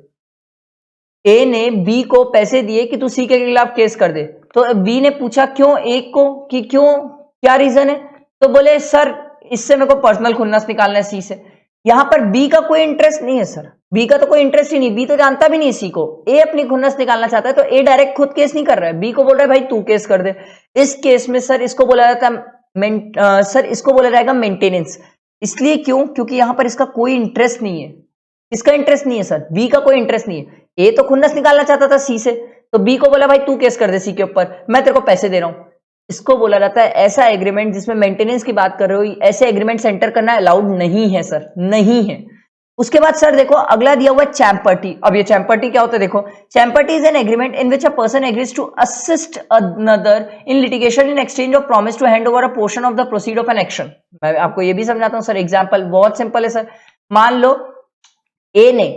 ए ने बी को पैसे दिए कि तू सी के खिलाफ केस कर दे, तो बी ने पूछा क्यों ए को, कि क्यों, क्या रीजन है? तो बोले सर इससे मेरे को पर्सनल खुन्नस निकालना है सी से। यहां पर बी का कोई इंटरेस्ट नहीं है सर, बी का तो कोई इंटरेस्ट ही नहीं, बी तो जानता भी नहीं सी को। ए अपनी खुन्नस निकालना चाहता है तो ए डायरेक्ट खुद केस नहीं कर रहा है, बी को बोल रहा है भाई तू केस कर दे। इस केस में सर इसको बोला जाता है सर इसको बोला जाएगा मेंटेनेंस। इसलिए क्यों? क्योंकि यहां पर इसका कोई इंटरेस्ट नहीं है। इसका इंटरेस्ट नहीं है सर, बी का कोई इंटरेस्ट नहीं है। ए तो खुन्नस निकालना चाहता था सी से, तो बी को बोला भाई तू केस कर दे सी के ऊपर, मैं तेरे को पैसे दे रहा हूं। इसको बोला जाता है ऐसा एग्रीमेंट जिसमें मेंटेनेंस की बात कर रहे हो, ऐसे एग्रीमेंट सेंटर करना अलाउड नहीं है सर, नहीं है। उसके बाद सर देखो अगला दिया हुआ चैम्पर्टी। अब ये चैम्पर्टी क्या होता है देखो, champerty is an agreement in which a person agrees to assist another in litigation in exchange of promise to hand over a portion of the proceed of an action. मैं आपको ये भी समझाता हूं सर, एग्जांपल बहुत simple है sir. मान लो ए ने,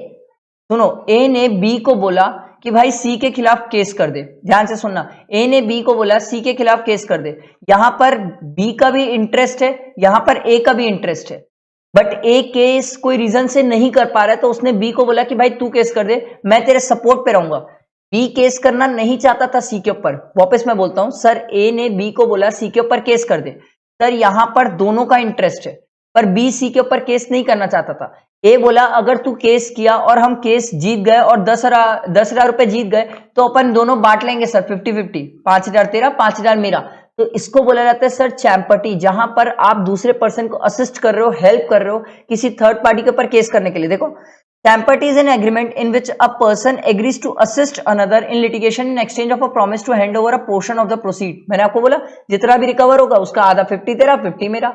सुनो, ए ने बी को बोला कि भाई सी के खिलाफ केस कर दे। ध्यान से सुनना, ए ने बी को बोला सी के खिलाफ केस कर दे। यहां पर बी का भी इंटरेस्ट है, यहां पर ए का भी इंटरेस्ट है, बट ए केस कोई रीजन से नहीं कर पा रहा है तो उसने बी को बोला कि भाई तू केस कर दे, मैं तेरे सपोर्ट पे रहूंगा। बी केस करना नहीं चाहता था सी के ऊपर। वापस मैं बोलता हूं सर, ए ने बी को बोला सी के ऊपर केस कर दे। सर यहां पर दोनों का इंटरेस्ट है, पर बी सी के ऊपर केस नहीं करना चाहता था। ए बोला अगर तू केस किया और हम केस जीत गए और 10,000 रुपए जीत गए तो अपन दोनों बांट लेंगे सर 50-50, 5,000 तेरा 5,000 मेरा। तो इसको बोला जाता है सर चैम्पर्टी, जहां पर आप दूसरे पर्सन को असिस्ट कर रहे हो, हेल्प कर रहे हो किसी थर्ड पार्टी के ऊपर केस करने के लिए। देखो, champerty is an agreement in which a person agrees to assist another in litigation in exchange of a promise to hand over a portion of the proceed. मैंने आपको बोला जितना भी रिकवर होगा उसका आधा 50 तेरा 50 मेरा,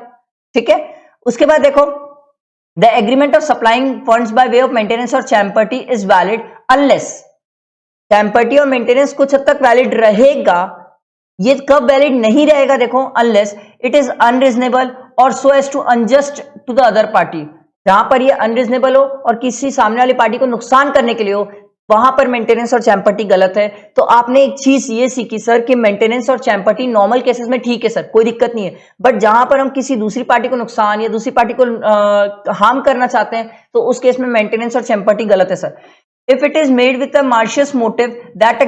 ठीक है। उसके बाद देखो, the agreement of supplying funds by way of maintenance और champerty is valid unless, champerty और मेंटेनेंस कुछ हद तक वैलिड रहेगा। ये कब वैलिड नहीं रहेगा देखो, unless it is unreasonable or so as to unjust to the other party. जहां पर ये अनरीजनेबल हो और किसी सामने वाली पार्टी को नुकसान करने के लिए हो, वहां पर मेंटेनेंस और चैम्पर्टी गलत है। तो आपने एक चीज ये सीखी सर कि मेंटेनेंस और चैम्पर्टी नॉर्मल केसेस में ठीक है सर, कोई दिक्कत नहीं है, बट जहां पर हम किसी दूसरी पार्टी को नुकसान या दूसरी पार्टी को हार्म करना चाहते हैं तो उस केस में मेंटेनेंस और चैम्पर्टी गलत है sir. if it is made with a malicious motive that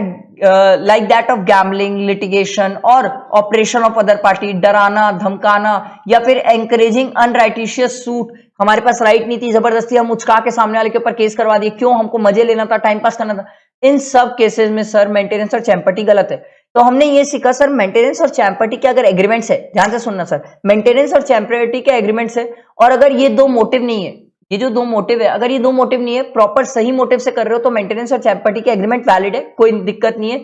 like that of gambling, litigation or operation of other party, डराना, धमकाना या फिर encouraging unrighteous suit, हमारे पास राइट नहीं थी, जबरदस्ती हम उचका के सामने वाले के ऊपर केस करवा दिए, क्यों, हमको मजे लेना था, टाइम पास करना था, इन सब केसेस में सर मेंटेनेंस और चैम्पर्टी गलत है। तो हमने ये सीखा सर मेंटेनेंस और चैम्पर्टी के अगर एग्रीमेंट्स है, ध्यान से सुनना सर, मेंटेनेंस और चैम्पर्टी के एग्रीमेंट्स है और अगर ये दो मोटिव नहीं है, ये जो दो मोटिव है, अगर ये दो मोटिव नहीं है, प्रॉपर सही मोटिव से कर रहे हो तो मेंटेनेंस और चैम्पर्टी के एग्रीमेंट वैलिड है, कोई दिक्कत नहीं है,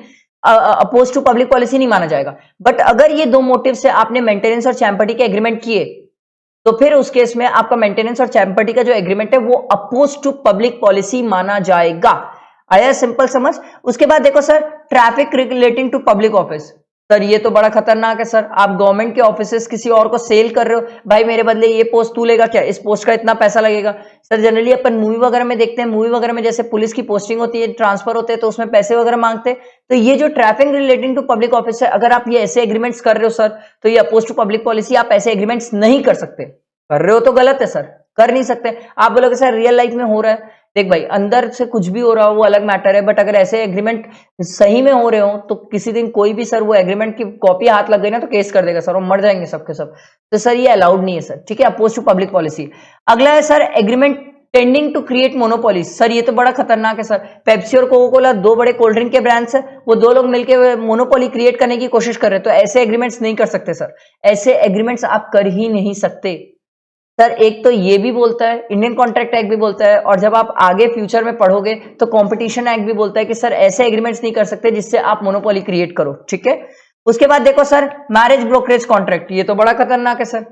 अपोज टू पब्लिक पॉलिसी नहीं माना जाएगा। बट अगर ये दो मोटिव से आपने मेंटेनेंस और चैम्पर्टी के एग्रीमेंट किए तो फिर उस केस में आपका मेंटेनेंस और चैम्पर्टी का जो एग्रीमेंट है वो अपोज टू पब्लिक पॉलिसी माना जाएगा। आया सिंपल समझ। उसके बाद देखो sir, traffic relating to public office, sir ये तो बड़ा खतरनाक है सर। आप गवर्नमेंट के ऑफिसेस किसी और को सेल कर रहे हो, भाई मेरे बदले ये पोस्ट तू लेगा क्या, इस पोस्ट का इतना पैसा लगेगा। सर जनरली अपन मूवी वगैरह में देखते हैं, मूवी वगैरह में जैसे पुलिस की पोस्टिंग होती है, ट्रांसफर होते हैं तो उसमें पैसे वगैरह मांगते हैं। तो ये जो traffic relating to public office है, अगर आप ये ऐसे एग्रीमेंट्स कर रहे हो सर तो ये अपोज टू पब्लिक पॉलिसी, आप ऐसे एग्रीमेंट्स नहीं कर सकते। कर रहे हो तो गलत है सर, कर नहीं सकते। आप बोलोगे सर रियल लाइफ में हो रहा है, देख भाई अंदर से कुछ भी हो रहा हो वो अलग मैटर है, बट अगर ऐसे एग्रीमेंट सही में हो रहे हो तो किसी दिन कोई भी सर वो एग्रीमेंट की कॉपी हाथ लग गई ना तो केस कर देगा सर और मर जाएंगे सबके सब। तो सर ये अलाउड नहीं है सर, ठीक है, अपोज टू पब्लिक पॉलिसी। अगला है sir agreement tending to create monopoly, sir ये तो बड़ा खतरनाक है सर। पेप्सी और कोका कोला दो बड़े कोल्ड ड्रिंक के ब्रांड्स है, वो दो लोग मिलकर मोनोपोली क्रिएट करने की कोशिश कर रहे हैं, तो ऐसे एग्रीमेंट्स नहीं कर सकते सर, ऐसे एग्रीमेंट्स आप कर ही नहीं सकते सर। एक तो ये भी बोलता है, इंडियन कॉन्ट्रैक्ट एक्ट भी बोलता है, और जब आप आगे फ्यूचर में पढ़ोगे तो कॉम्पिटिशन एक्ट भी बोलता है कि सर ऐसे एग्रीमेंट्स नहीं कर सकते जिससे आप मोनोपोली क्रिएट करो, ठीक है। उसके बाद देखो सर, मैरिज ब्रोकरेज कॉन्ट्रैक्ट, ये तो बड़ा खतरनाक है sir.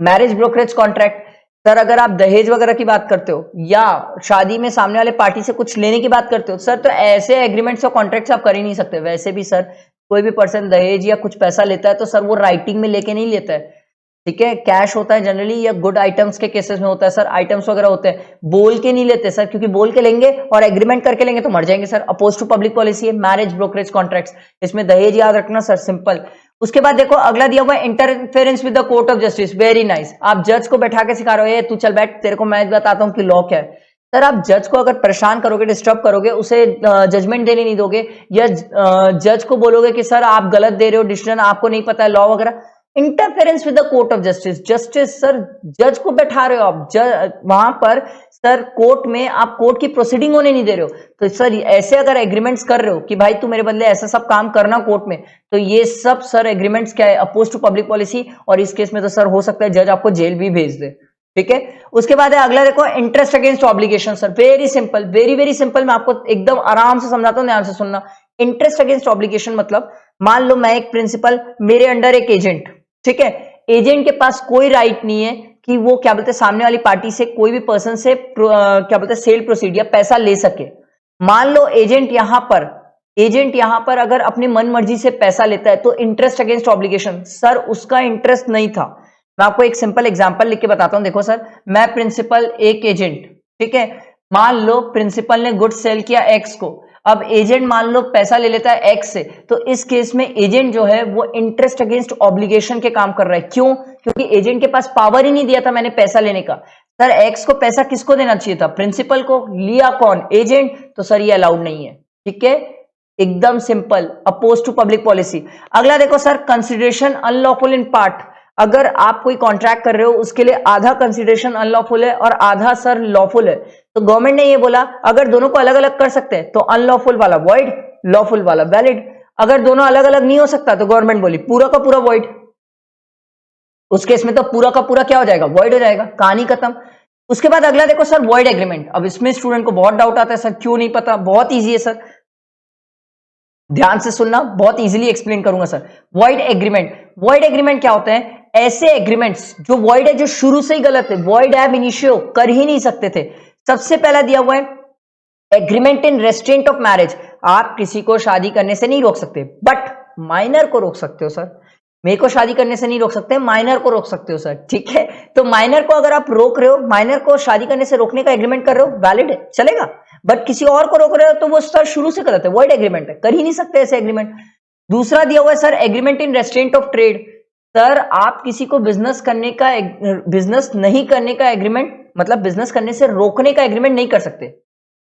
Marriage brokerage contract, sir अगर आप दहेज वगैरह की बात करते हो या शादी में सामने वाले पार्टी से कुछ लेने की बात करते हो सर, तो ऐसे एग्रीमेंट्स और कॉन्ट्रैक्ट्स आप कर ही नहीं सकते। वैसे भी सर कोई भी पर्सन दहेज या कुछ पैसा लेता है तो सर वो राइटिंग में लेके नहीं लेता है, ठीक है, कैश होता है जनरली, या गुड आइटम्स के केसेस में होता है सर, आइटम्स वगैरह होते हैं, बोल के नहीं लेते सर, क्योंकि बोल के लेंगे और एग्रीमेंट करके लेंगे तो मर जाएंगे sir. Opposed to public policy है मैरिज ब्रोकरेज कॉन्ट्रैक्ट्स, इसमें दहेज याद रखना सर, सिंपल। उसके बाद देखो अगला दिया हुआ है interference with the court of justice, very nice. आप जज को बैठा के सिखा रहे हो, तू चल बैठ, तेरे को मैं बताता हूँ कि लॉ क्या है। सर आप जज को अगर परेशान करोगे, डिस्टर्ब करोगे, उसे जजमेंट देने नहीं दोगे, या जज को बोलोगे कि सर आप गलत दे रहे हो डिसीजन, आपको नहीं पता है लॉ वगैरह, interference with the court of justice. Justice sir जज को बैठा रहे हो आप वहां पर सर, कोर्ट में आप कोर्ट की प्रोसीडिंग होने नहीं दे रहे हो। तो सर ऐसे अगर एग्रीमेंट्स कर रहे हो कि भाई तू मेरे बदले ऐसा सब काम करना कोर्ट में, तो ये सब सर एग्रीमेंट्स क्या है, अपोज टू पब्लिक पॉलिसी, और इस केस में तो सर हो सकता है जज आपको जेल भी भेज दे, ठीक है। उसके बाद है अगला देखो interest against obligation, sir very simple, very very simple, मैं आपको एकदम आराम से समझाता हूं, ध्यान से सुनना। इंटरेस्ट अगेंस्ट ऑब्लिगेशन मतलब, मान लो मैं एक प्रिंसिपल, मेरे अंडर एक एजेंट, ठीक है, एजेंट के पास कोई राइट नहीं है कि वो क्या बोलते हैं सामने वाली पार्टी से, कोई भी पर्सन से क्या बोलते हैं सेल प्रोसीड या पैसा ले सके। मान लो एजेंट यहां पर अगर अपनी मन मर्जी से पैसा लेता है तो इंटरेस्ट अगेंस्ट ऑब्लिगेशन, सर उसका इंटरेस्ट नहीं था। मैं आपको एक सिंपल एग्जांपल लिख के बताता हूं, देखो सर, मैं प्रिंसिपल एक एजेंट, ठीक है, मान लो प्रिंसिपल ने गुड सेल किया एक्स को, अब एजेंट मान लो पैसा ले लेता है एक्स से, तो इस केस में एजेंट जो है वो इंटरेस्ट अगेंस्ट ऑब्लिगेशन के काम कर रहा है। क्यों? क्योंकि एजेंट के पास पावर ही नहीं दिया था मैंने पैसा लेने का। सर एक्स को पैसा किसको देना चाहिए था? प्रिंसिपल को। लिया कौन? एजेंट। तो सर ये अलाउड नहीं है, ठीक है, एकदम simple, opposed to public policy. अगला देखो sir, consideration unlawful in part, अगर आप कोई कॉन्ट्रैक्ट कर रहे हो उसके लिए आधा कंसिडरेशन अनलॉफुल है और आधा सर लॉफुल है, तो गवर्नमेंट ने ये बोला अगर दोनों को अलग अलग कर सकते हैं तो अनलॉफुल वाला वॉइड, लॉफुल वाला वैलिड। अगर दोनों अलग अलग नहीं हो सकता तो गवर्नमेंट बोली पूरा का पूरा वॉइड। उस केस में तो पूरा का पूरा क्या हो जाएगा? वॉइड हो जाएगा, कहानी खत्म। उसके बाद अगला देखो सर, वॉइड एग्रीमेंट। अब इसमें स्टूडेंट को बहुत डाउट आता है, सर क्यों नहीं पता? बहुत ईजी है सर, ध्यान से सुनना, बहुत इजीली एक्सप्लेन करूंगा sir. Void agreement, void agreement क्या होते हैं? ऐसे एग्रीमेंट्स जो वॉइड है, जो शुरू से ही गलत है, वॉइड एब इनिशियो, कर ही नहीं सकते थे। सबसे पहला दिया हुआ है agreement in restaurant of marriage, आप किसी को शादी करने से नहीं रोक सकते, बट माइनर को रोक सकते हो सर। मेरे को शादी करने से नहीं रोक सकते, माइनर को रोक सकते हो सर, ठीक है। तो माइनर को अगर आप रोक रहे हो, माइनर को शादी करने से रोकने का एग्रीमेंट कर रहे हो, वैलिड है, चलेगा। बट किसी और को रोक रहे हो तो वो सर शुरू से गलत है, वॉइड एग्रीमेंट है, कर ही नहीं सकते ऐसे एग्रीमेंट। दूसरा दिया हुआ है sir agreement in restaurant of trade, sir आप किसी को बिजनेस नहीं करने का एग्रीमेंट, मतलब बिजनेस करने से रोकने का एग्रीमेंट नहीं कर सकते।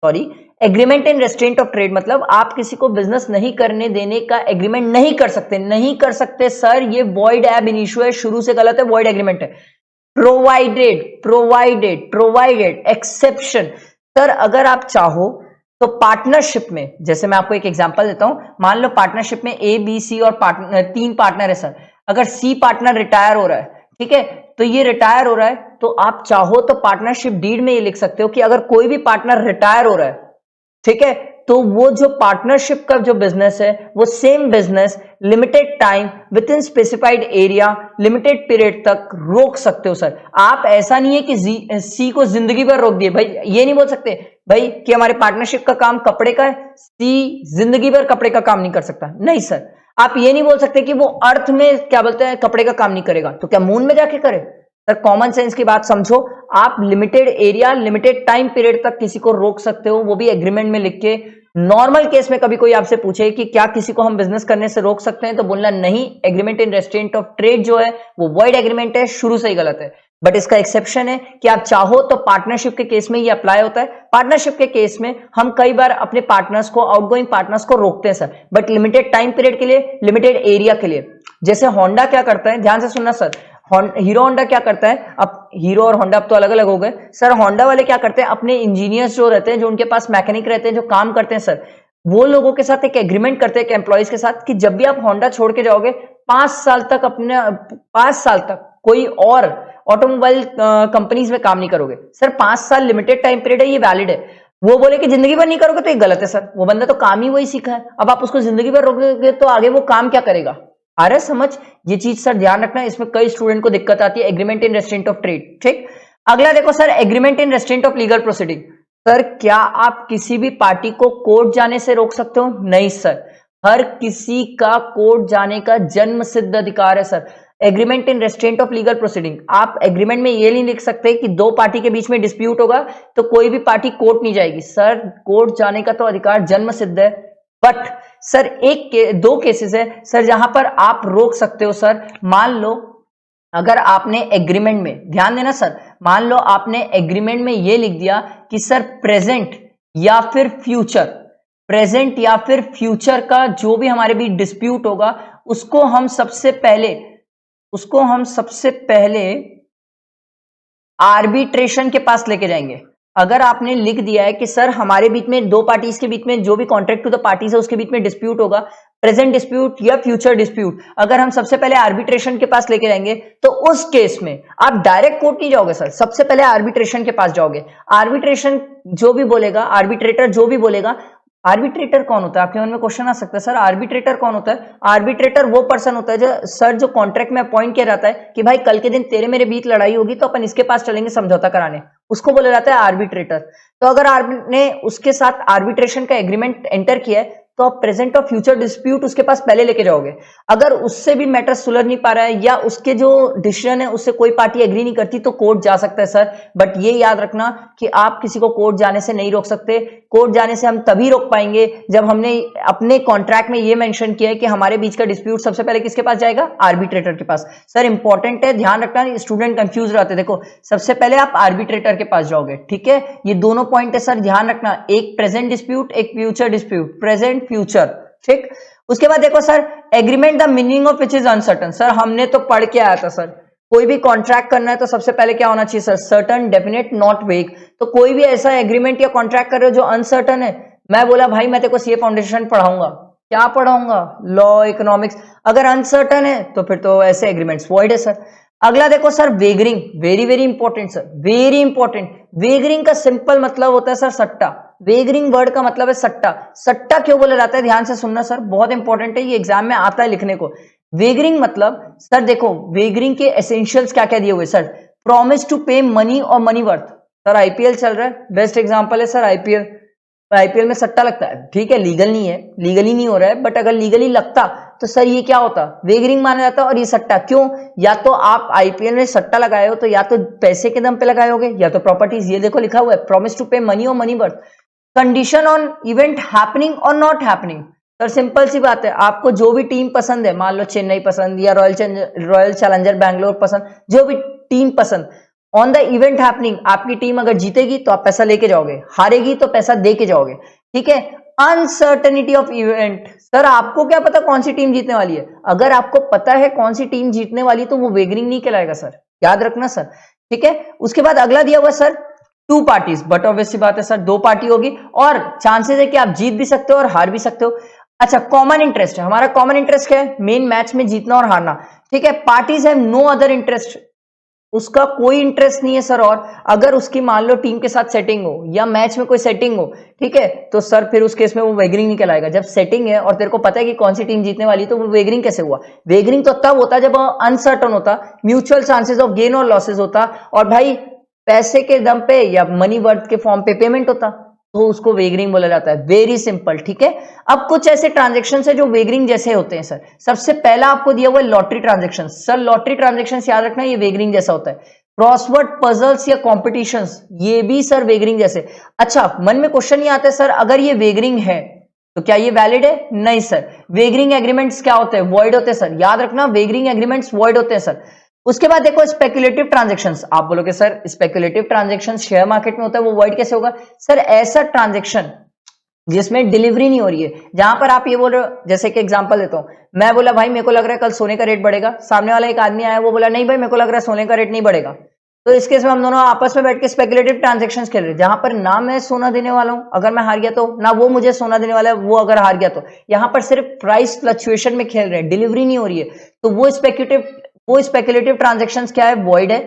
Sorry, agreement in restaurant of trade मतलब आप किसी को बिजनेस नहीं करने देने का एग्रीमेंट नहीं कर सकते, नहीं कर सकते सर, ये वॉइड एब इनिशियो है, शुरू से गलत है, वॉइड एग्रीमेंट है। प्रोवाइडेड एक्सेप्शन, सर अगर आप चाहो तो पार्टनरशिप में, जैसे मैं आपको एक एग्जांपल देता हूं, मान लो पार्टनरशिप में ए बी सी और तीन पार्टनर है सर, अगर सी पार्टनर रिटायर हो रहा है, ठीक है, तो ये रिटायर हो रहा है, तो आप चाहो तो पार्टनरशिप डीड में ये लिख सकते हो कि अगर कोई भी पार्टनर रिटायर हो रहा है, ठीक है, तो वो जो पार्टनरशिप का जो बिजनेस है वो same business limited time with in specified area limited period तक रोक सकते हो सर। आप ऐसा नहीं है कि सी को जिंदगी भर रोक दिए, भाई ये नहीं बोल सकते भाई कि हमारे पार्टनरशिप का काम कपड़े का है, सी जिंदगी भर कपड़े का काम नहीं कर सकता, नहीं सर। आप ये नहीं बोल सकते कि वो अर्थ में क्या बोलते हैं कपड़े का काम नहीं करेगा, तो क्या मून में जाके करे? सर कॉमन सेंस की बात समझो, आप limited area limited time period तक किसी को रोक सकते हो, वो भी एग्रीमेंट में लिख के। नॉर्मल केस में कभी कोई आपसे पूछे कि क्या किसी को हम बिजनेस करने से रोक सकते हैं, तो बोलना नहीं, agreement in restaurant of trade जो है वो वॉइड एग्रीमेंट है, शुरू से ही गलत है। बट इसका एक्सेप्शन है कि आप चाहो तो पार्टनरशिप के केस में ये अप्लाई होता है। पार्टनरशिप के केस में हम कई बार अपने पार्टनर्स को, आउटगोइंग पार्टनर्स को रोकते हैं sir, but limited time period के लिए, लिमिटेड एरिया के लिए। जैसे होंडा क्या करता है, ध्यान से सुनना सर, हीरो होंडा क्या करता है, अब हीरो और होंडा अब तो अलग अलग हो गए सर, होंडा वाले क्या करते हैं, अपने इंजीनियर्स जो रहते हैं, जो उनके पास मैकेनिक रहते हैं, जो काम करते हैं सर, वो लोगों के साथ एक एग्रीमेंट करते हैं, एम्प्लॉइज के साथ, कि जब भी आप होंडा छोड़ के जाओगे 5 साल तक अपने 5 साल तक कोई और ऑटोमोबाइल कंपनीज में काम नहीं करोगे सर। 5 साल लिमिटेड टाइम पीरियड है, ये वैलिड है। वो बोले कि जिंदगी भर नहीं करोगे तो ये गलत है सर, वो बंदा तो काम ही वही सीखा है, अब आप उसको जिंदगी भर रोकोगे तो आगे वो काम क्या करेगा? आ रहा है समझ? ये चीज सर ध्यान रखना, इसमें कई स्टूडेंट को दिक्कत आती है, agreement in restaurant of trade. ठीक, अगला देखो sir, agreement in restaurant of legal proceeding. Sir क्या आप किसी भी पार्टी को कोर्ट जाने से रोक सकते हो? नहीं सर, हर किसी का कोर्ट जाने का जन्म सिद्ध अधिकार है sir. Agreement in restaurant of legal proceeding, आप एग्रीमेंट में ये नहीं लिख सकते कि दो पार्टी के बीच में डिस्प्यूट होगा तो कोई भी पार्टी कोर्ट नहीं जाएगी सर, कोर्ट जाने का तो अधिकार जन्म सिद्ध है। बट सर दो केसेस है सर जहां पर आप रोक सकते हो सर। मान लो अगर आपने एग्रीमेंट में, ध्यान देना सर, मान लो आपने एग्रीमेंट में यह लिख दिया कि सर प्रेजेंट या फिर फ्यूचर, प्रेजेंट या फिर फ्यूचर का जो भी हमारे बीच डिस्प्यूट होगा उसको हम सबसे पहले आर्बिट्रेशन के पास लेके जाएंगे। अगर आपने लिख दिया है कि सर हमारे बीच में दो पार्टीज के बीच में जो भी कॉन्ट्रैक्ट टू द पार्टीज है उसके बीच में डिस्प्यूट होगा, प्रेजेंट डिस्प्यूट या फ्यूचर डिस्प्यूट, अगर हम सबसे पहले आर्बिट्रेशन के पास लेके जाएंगे तो उस केस में आप डायरेक्ट कोर्ट नहीं जाओगे सर, सबसे पहले आर्बिट्रेशन के पास जाओगे। आर्बिट्रेशन जो भी बोलेगा, आर्बिट्रेटर जो भी बोलेगा, आर्बिट्रेटर कौन होता है? आपके मन में क्वेश्चन आ सकता है सर आर्बिट्रेटर कौन होता है? आर्बिट्रेटर वो पर्सन होता है जो सर जो कॉन्ट्रैक्ट में अपॉइंट किया जाता है कि भाई कल के दिन तेरे मेरे बीच लड़ाई होगी तो अपन इसके पास चलेंगे समझौता कराने, उसको बोला जाता है आर्बिट्रेटर। तो अगर आपने उसके साथ आर्बिट्रेशन का एग्रीमेंट एंटर किया है तो आप प्रेजेंट और फ्यूचर डिस्प्यूट उसके पास पहले लेके जाओगे। अगर उससे भी मैटर सुलझ नहीं पा रहा है या उसके जो डिसीजन है उससे कोई पार्टी एग्री नहीं करती तो कोर्ट जा सकता है सर। बट ये याद रखना कि आप किसी को कोर्ट जाने से नहीं रोक सकते। कोर्ट जाने से हम तभी रोक पाएंगे जब हमने अपने कॉन्ट्रैक्ट में ये मेंशन किया है कि हमारे बीच का डिस्प्यूट सबसे पहले किसके पास जाएगा? आर्बिट्रेटर के पास। सर इंपॉर्टेंट है, ध्यान रखना, स्टूडेंट कंफ्यूज रहते हैं। देखो सबसे पहले आप आर्बिट्रेटर के पास जाओगे, ठीक है, ये दोनों पॉइंट है सर, ध्यान रखना, एक प्रेजेंट डिस्प्यूट एक फ्यूचर डिस्प्यूट, प्रेजेंट फ्यूचर, ठीक। उसके बाद देखो sir, agreement the meaning of which is uncertain. Sir हमने तो पढ़ के आया था सर, कोई भी कॉन्ट्रैक्ट करना है तो सबसे पहले क्या होना चाहिए सर? सर्टन, डेफिनेट, नॉट वेग। तो कोई भी ऐसा एग्रीमेंट या कॉन्ट्रैक्ट कर रहे हो जो अनसर्टन है, मैं बोला भाई मैं तेरे को सीए फाउंडेशन पढ़ाऊंगा, क्या पढ़ाऊंगा? Law, economics. अगर अनसर्टन है तो फिर तो ऐसे एग्रीमेंट्स वॉइड है सर। अगला देखो sir, wagering, very very important sir, very important. Wagering का सिंपल मतलब होता है सर सट्टा। वेगरिंग वर्ड का मतलब है सट्टा। सट्टा क्यों बोला जाता है? ध्यान से सुनना सर, बहुत इंपॉर्टेंट है, ये एग्जाम में आता है लिखने को। वेगरिंग मतलब सर देखो, वेगरिंग के एसेंशियल्स क्या क्या दिए हुए सर? प्रॉमिस टू पे मनी और मनी वर्थ। सर आईपीएल चल रहा है, बेस्ट एग्जांपल है सर आईपीएल। आईपीएल में सट्टा लगता है, ठीक है, लीगल नहीं है, लीगली नहीं हो रहा है, बट अगर लीगली लगता तो सर ये क्या होता? वेगरिंग माना जाता और ये सट्टा। क्यों? या तो आप आईपीएल में सट्टा लगाए हो तो या तो पैसे के दम पे लगाए होगे या तो प्रॉपर्टीज। ये देखो लिखा हुआ है, प्रॉमिस टू पे मनी और money worth, condition on event happening और नॉट हैपनिंग। सर सिंपल सी बात है, आपको जो भी टीम पसंद है, मान लो चेन्नई पसंद या रॉयल चैलेंजर बैंगलोर पसंद, जो भी टीम पसंद, ऑन द इवेंट हैपनिंग, आपकी टीम अगर जीतेगी तो आप पैसा लेके जाओगे, हारेगी तो पैसा दे के जाओगे, ठीक है। अनसर्टेनिटी ऑफ इवेंट, सर आपको क्या पता कौन सी टीम जीतने वाली है? अगर आपको पता है कौन सी टीम जीतने वाली तो वो वेगरिंग नहीं कहलाएगा सर, याद रखना सर, ठीक है। उसके बाद अगला दिया हुआ sir two parties, but obviously बात है सर दो पार्टी होगी और चांसेस है कि आप जीत भी सकते हो और हार भी सकते हो। अच्छा, कॉमन इंटरेस्ट है, हमारा कॉमन इंटरेस्ट क्या है? मेन मैच में जीतना और हारना, ठीक है। Parties have no other interest, उसका कोई इंटरेस्ट नहीं है सर। और अगर उसकी मान लो टीम के साथ सेटिंग हो या मैच में कोई सेटिंग हो, ठीक है, तो सर फिर उस केस में वो वेगरिंग नहीं कहलाएगा। जब सेटिंग है और तेरे को पता है कि कौन सी टीम जीतने वाली, तो वो वेगरिंग कैसे हुआ? वेगरिंग तो तब होता जब अनसर्टन होता, म्यूचुअल चांसेस ऑफ गेन और लॉसेस होता, और भाई पैसे के दम पे या मनी वर्थ के फॉर्म पे पेमेंट होता, तो उसको वेगरिंग बोला जाता है। वेरी सिंपल, ठीक है। अब कुछ ऐसे ट्रांजेक्शन है जो वेगरिंग जैसे होते हैं सर। सबसे पहला आपको दिया हुआ है lottery transaction. Sir lottery transaction याद रखना, ये वेगरिंग जैसा होता है। क्रॉसवर्ड पजल्स या कॉम्पिटिशंस, ये भी सर वेगरिंग जैसे। अच्छा, मन में क्वेश्चन ये आता है सर अगर ये वेगरिंग है तो क्या ये वैलिड है? नहीं सर। वेगरिंग एग्रीमेंट्स क्या होते हैं? वॉइड होते हैं सर, याद रखना, वेगरिंग एग्रीमेंट्स वॉइड होते हैं सर। उसके बाद देखो स्पेक्युलेटिव ट्रांजैक्शंस, आप बोलोगे sir speculative transactions share market में होता है, वो वॉइड कैसे होगा? सर ऐसा ट्रांजैक्शन जिसमें डिलीवरी नहीं हो रही है, जहां पर आप ये बोल रहे हो, जैसे कि एग्जांपल देता हूं, मैं बोला भाई मेरे को लग रहा है कल सोने का रेट बढ़ेगा, सामने वाला एक आदमी आया वो बोला नहीं भाई मेरे को लग रहा है सोने का रेट नहीं बढ़ेगा, तो इस केस में हम दोनों आपस में बैठ के स्पेक्युलेटिव ट्रांजैक्शंस खेल रहे हैं, जहां पर ना मैं सोना देने वाला हूं अगर मैं हार गया तो, ना वो मुझे सोना देने वाला है वो अगर हार गया तो, यहां पर सिर्फ प्राइस फ्लक्चुएशन में खेल रहे हैं, डिलीवरी नहीं हो रही है, तो वो स्पेक्युलेटिव ट्रांजैक्शंस क्या है? वॉइड है,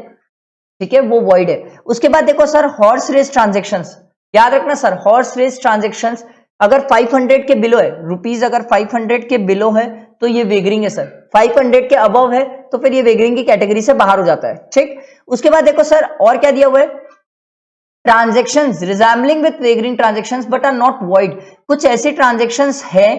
ठीक है, वो वॉइड है। उसके बाद देखो सर हॉर्स रेस ट्रांजैक्शंस, याद रखना सर, हॉर्स रेस ट्रांजैक्शंस अगर 500 के बिलो है, रुपीज अगर 500 के बिलो है तो ये वेगरिंग है सर, 500 के अबव है तो फिर ये वेगरिंग की कैटेगरी से बाहर हो जाता है, ठीक। उसके बाद देखो सर और क्या दिया हुआ है, transactions resembling with wagering transactions but are not void, कुछ ऐसे ट्रांजैक्शंस है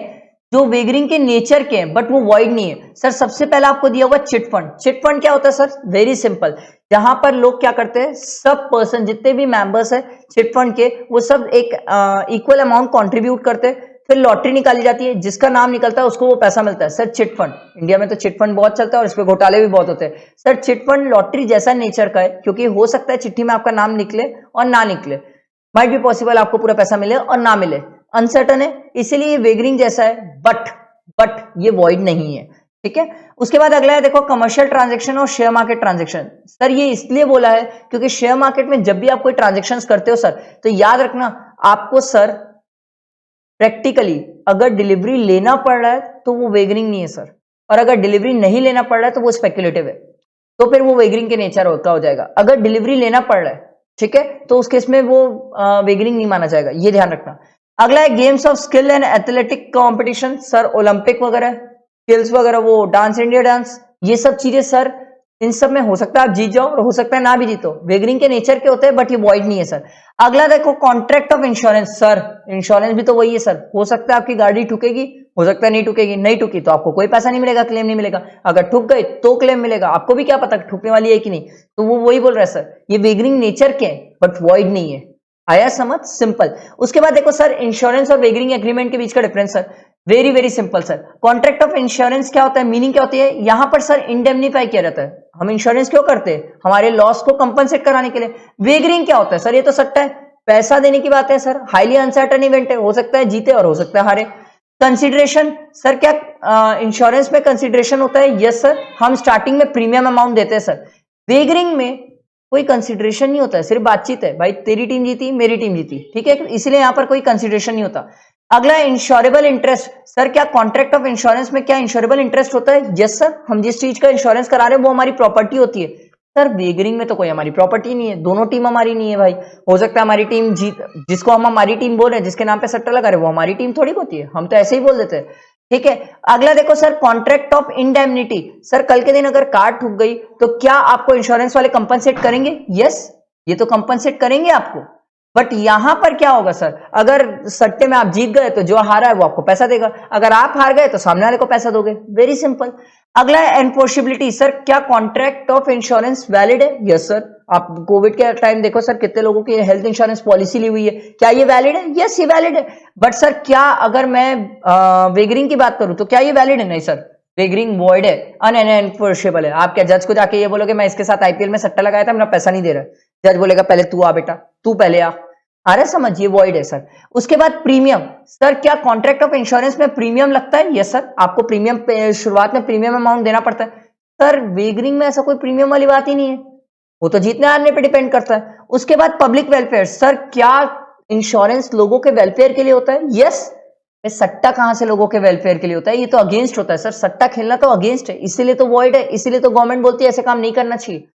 जो वेगरिंग के नेचर के हैं बट वो वॉइड नहीं है सर। सबसे पहला आपको दिया हुआ चिट फंड। चिट फंड क्या होता है सर? वेरी सिंपल, जहां पर लोग क्या करते हैं, सब पर्सन जितने भी मेंबर्स है चिट फंड के, वो सब एक इक्वल अमाउंट कंट्रीब्यूट करते हैं, फिर लॉटरी निकाली जाती है, जिसका नाम निकलता है उसको वो पैसा मिलता है सर, चिट फंड। इंडिया में तो चिट फंड बहुत चलता है और इसपे घोटाले भी बहुत होते हैं सर। चिट फंड लॉटरी जैसा नेचर का है, क्योंकि हो सकता है चिट्ठी में आपका नाम निकले और ना निकले, माइट बी पॉसिबल आपको पूरा पैसा मिले और ना मिले, अनसर्टन है, इसीलिए ये वेगरिंग जैसा है, बट ये वॉइड नहीं है, ठीक है। उसके बाद अगला है देखो कमर्शियल ट्रांजैक्शन और शेयर मार्केट ट्रांजैक्शन। सर ये इसलिए बोला है क्योंकि शेयर मार्केट में जब भी आप कोई ट्रांजैक्शंस करते हो सर, तो याद रखना आपको सर प्रैक्टिकली अगर डिलीवरी लेना पड़ रहा है तो वो वेगरिंग नहीं है सर, और अगर डिलीवरी नहीं लेना पड़ रहा है तो वो स्पेक्युलेटिव है, तो फिर वो वेगरिंग के नेचर का हो जाएगा। अगर डिलीवरी लेना पड़ रहा है, ठीक है, तो उस केस में वो वेगरिंग नहीं माना जाएगा, ये ध्यान रखना। अगला है games of skill and athletic competition. Sir Olympic वगैरह, स्किल्स वगैरह, वो डांस इंडिया डांस, ये सब चीजें सर, इन सब में हो सकता है आप जीत जाओ और हो सकता है ना भी जीतो, वेगरिंग के नेचर के होते हैं बट ये वॉइड नहीं है सर। अगला देखो contract of insurance. Sir insurance भी तो वही है सर, हो सकता है आपकी गाड़ी ठुकेगी, हो सकता है नहीं ठुकेगी, नहीं ठुकी तो आपको कोई पैसा नहीं मिलेगा, क्लेम नहीं मिलेगा, अगर ठुक गई तो क्लेम मिलेगा, आपको भी क्या पता ठुकने वाली है कि नहीं, तो वो वही बोल रहा है सर, ये वेगरिंग नेचर के बट वॉइड नहीं है। आया समझ? सिंपल। उसके बाद देखो सर इंश्योरेंस और वेगरिंग एग्रीमेंट के बीच का difference sir, very very simple sir. Contract of insurance क्या होता है, मीनिंग क्या होती है, यहां पर सर इंडेमनीफाई किया जाता है, हम इंश्योरेंस क्यों करते हैं, हमारे लॉस को कंपनसेट कराने के लिए। वेगरिंग क्या होता है सर, ये तो सट्टा है, पैसा देने की बात है सर, हाईली अनसर्टन इवेंट है, हो सकता है जीते और हो सकता है हारे। कंसिडरेशन सर, क्या इंश्योरेंस में कंसिडरेशन होता है? यस सर, हम स्टार्टिंग में प्रीमियम अमाउंट देते हैं सर। वेगरिंग में कोई कंसिडरेशन नहीं होता है, सिर्फ बातचीत है, भाई तेरी टीम जीती मेरी टीम जीती, ठीक है, इसलिए यहां पर कोई कंसिडरेशन नहीं होता। अगला इंश्योरेबल इंटरेस्ट। सर क्या कॉन्ट्रैक्ट ऑफ इंश्योरेंस में क्या इंश्योरेबल इंटरेस्ट होता है? यस सर, हम जिस चीज का इंश्योरेंस करा रहे हैं वो हमारी प्रॉपर्टी होती है सर। वेगरिंग में तो कोई हमारी प्रॉपर्टी नहीं है, दोनों टीम हमारी नहीं है भाई, हो सकता है हमारी टीम जीत, जिसको हम हमारी टीम बोल रहे हैं, जिसके नाम पे सट्टा लगा रहे वो हमारी टीम थोड़ी होती है, हम तो ऐसे ही बोल देते हैं, ठीक है। अगला देखो sir contract of indemnity. Sir कल के दिन अगर कार ठुक गई तो क्या आपको इंश्योरेंस वाले कंपनसेट करेंगे? यस, ये तो कंपनसेट करेंगे आपको, बट यहां पर क्या होगा सर, अगर सट्टे में आप जीत गए तो जो हारा है वो आपको पैसा देगा, अगर आप हार गए तो सामने वाले को पैसा दोगे, वेरी सिंपल। अगला है एनफोर्सेबिलिटी। सर क्या कॉन्ट्रैक्ट ऑफ इंश्योरेंस वैलिड है? यस सर, आप कोविड के टाइम देखो सर कितने लोगों की हेल्थ इंश्योरेंस पॉलिसी ली हुई है, क्या ये वैलिड है? यस ये वैलिड है, बट सर क्या अगर मैं वेगरिंग की बात करूं तो क्या ये वैलिड है? नहीं सर, वेगरिंग वॉइड है, अनएनफोर्सेबल है। आप क्या जज को जाके ये बोलोगे मैं इसके साथ आईपीएल में सट्टा लगाया था, मेरा पैसा नहीं दे रहा, जज बोलेगा पहले तू आ बेटा, तू पहले आ रहे समझ, ये वॉइड है सर। उसके बाद प्रीमियम, सर क्या कॉन्ट्रैक्ट ऑफ इंश्योरेंस में प्रीमियम लगता है? यस सर, आपको प्रीमियम शुरुआत में प्रीमियम अमाउंट देना पड़ता है। सर वेगरिंग में ऐसा कोई प्रीमियम वाली बात ही नहीं है, वो तो जीतने हारने पे डिपेंड करता है। उसके बाद पब्लिक वेलफेयर, सर क्या इंश्योरेंस लोगों के वेलफेयर के लिए होता है? यस। सट्टा कहां से लोगों के वेलफेयर के लिए होता है? ये तो अगेंस्ट होता है सर, सट्टा खेलना तो अगेंस्ट है, इसीलिए तो वॉइड है, इसीलिए तो गवर्नमेंट बोलती है ऐसे काम नहीं करना चाहिए।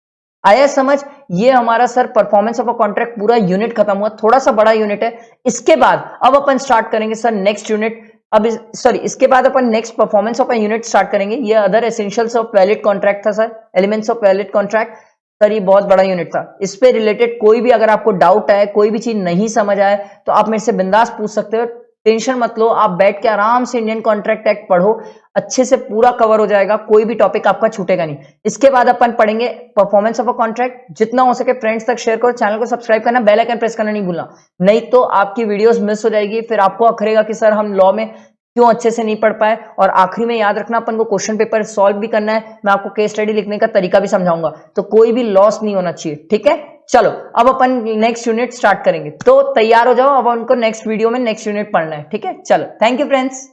आया समझ? ये हमारा sir performance of a contract पूरा यूनिट खत्म हुआ, थोड़ा सा बड़ा यूनिट है। इसके बाद अब अपन स्टार्ट करेंगे सर नेक्स्ट यूनिट, अब सॉरी इसके बाद अपन next performance of a unit start करेंगे। ये other essentials of valid contract था sir, elements of valid contract. Sir ये बहुत बड़ा यूनिट था, इस पे रिलेटेड कोई भी अगर आपको डाउट है, कोई भी चीज नहीं समझ आए तो आप मेरे से बिंदास पूछ सकते हो, टेंशन मत लो, आप बैठ के आराम से इंडियन कॉन्ट्रैक्ट एक्ट पढ़ो, अच्छे से पूरा कवर हो जाएगा, कोई भी टॉपिक आपका छूटेगा नहीं। इसके बाद अपन पढ़ेंगे परफॉर्मेंस ऑफ अ कॉन्ट्रैक्ट। जितना हो सके फ्रेंड्स तक शेयर करो, चैनल को सब्सक्राइब करना, बेल आइकन प्रेस करना नहीं भूलना, नहीं तो आपकी वीडियोस मिस हो जाएगी, फिर आपको अखरेगा कि सर हम लॉ में क्यों अच्छे से नहीं पढ़ पाए। और आखिरी में याद रखना अपन को क्वेश्चन पेपर सॉल्व भी करना है, मैं आपको केस स्टडी लिखने का तरीका भी समझाऊंगा, तो कोई भी लॉस नहीं होना चाहिए, ठीक है। चलो अब अपन नेक्स्ट यूनिट स्टार्ट करेंगे, तो तैयार हो जाओ, अब उनको नेक्स्ट वीडियो में नेक्स्ट यूनिट पढ़ना है, ठीक है। चलो थैंक यू फ्रेंड्स।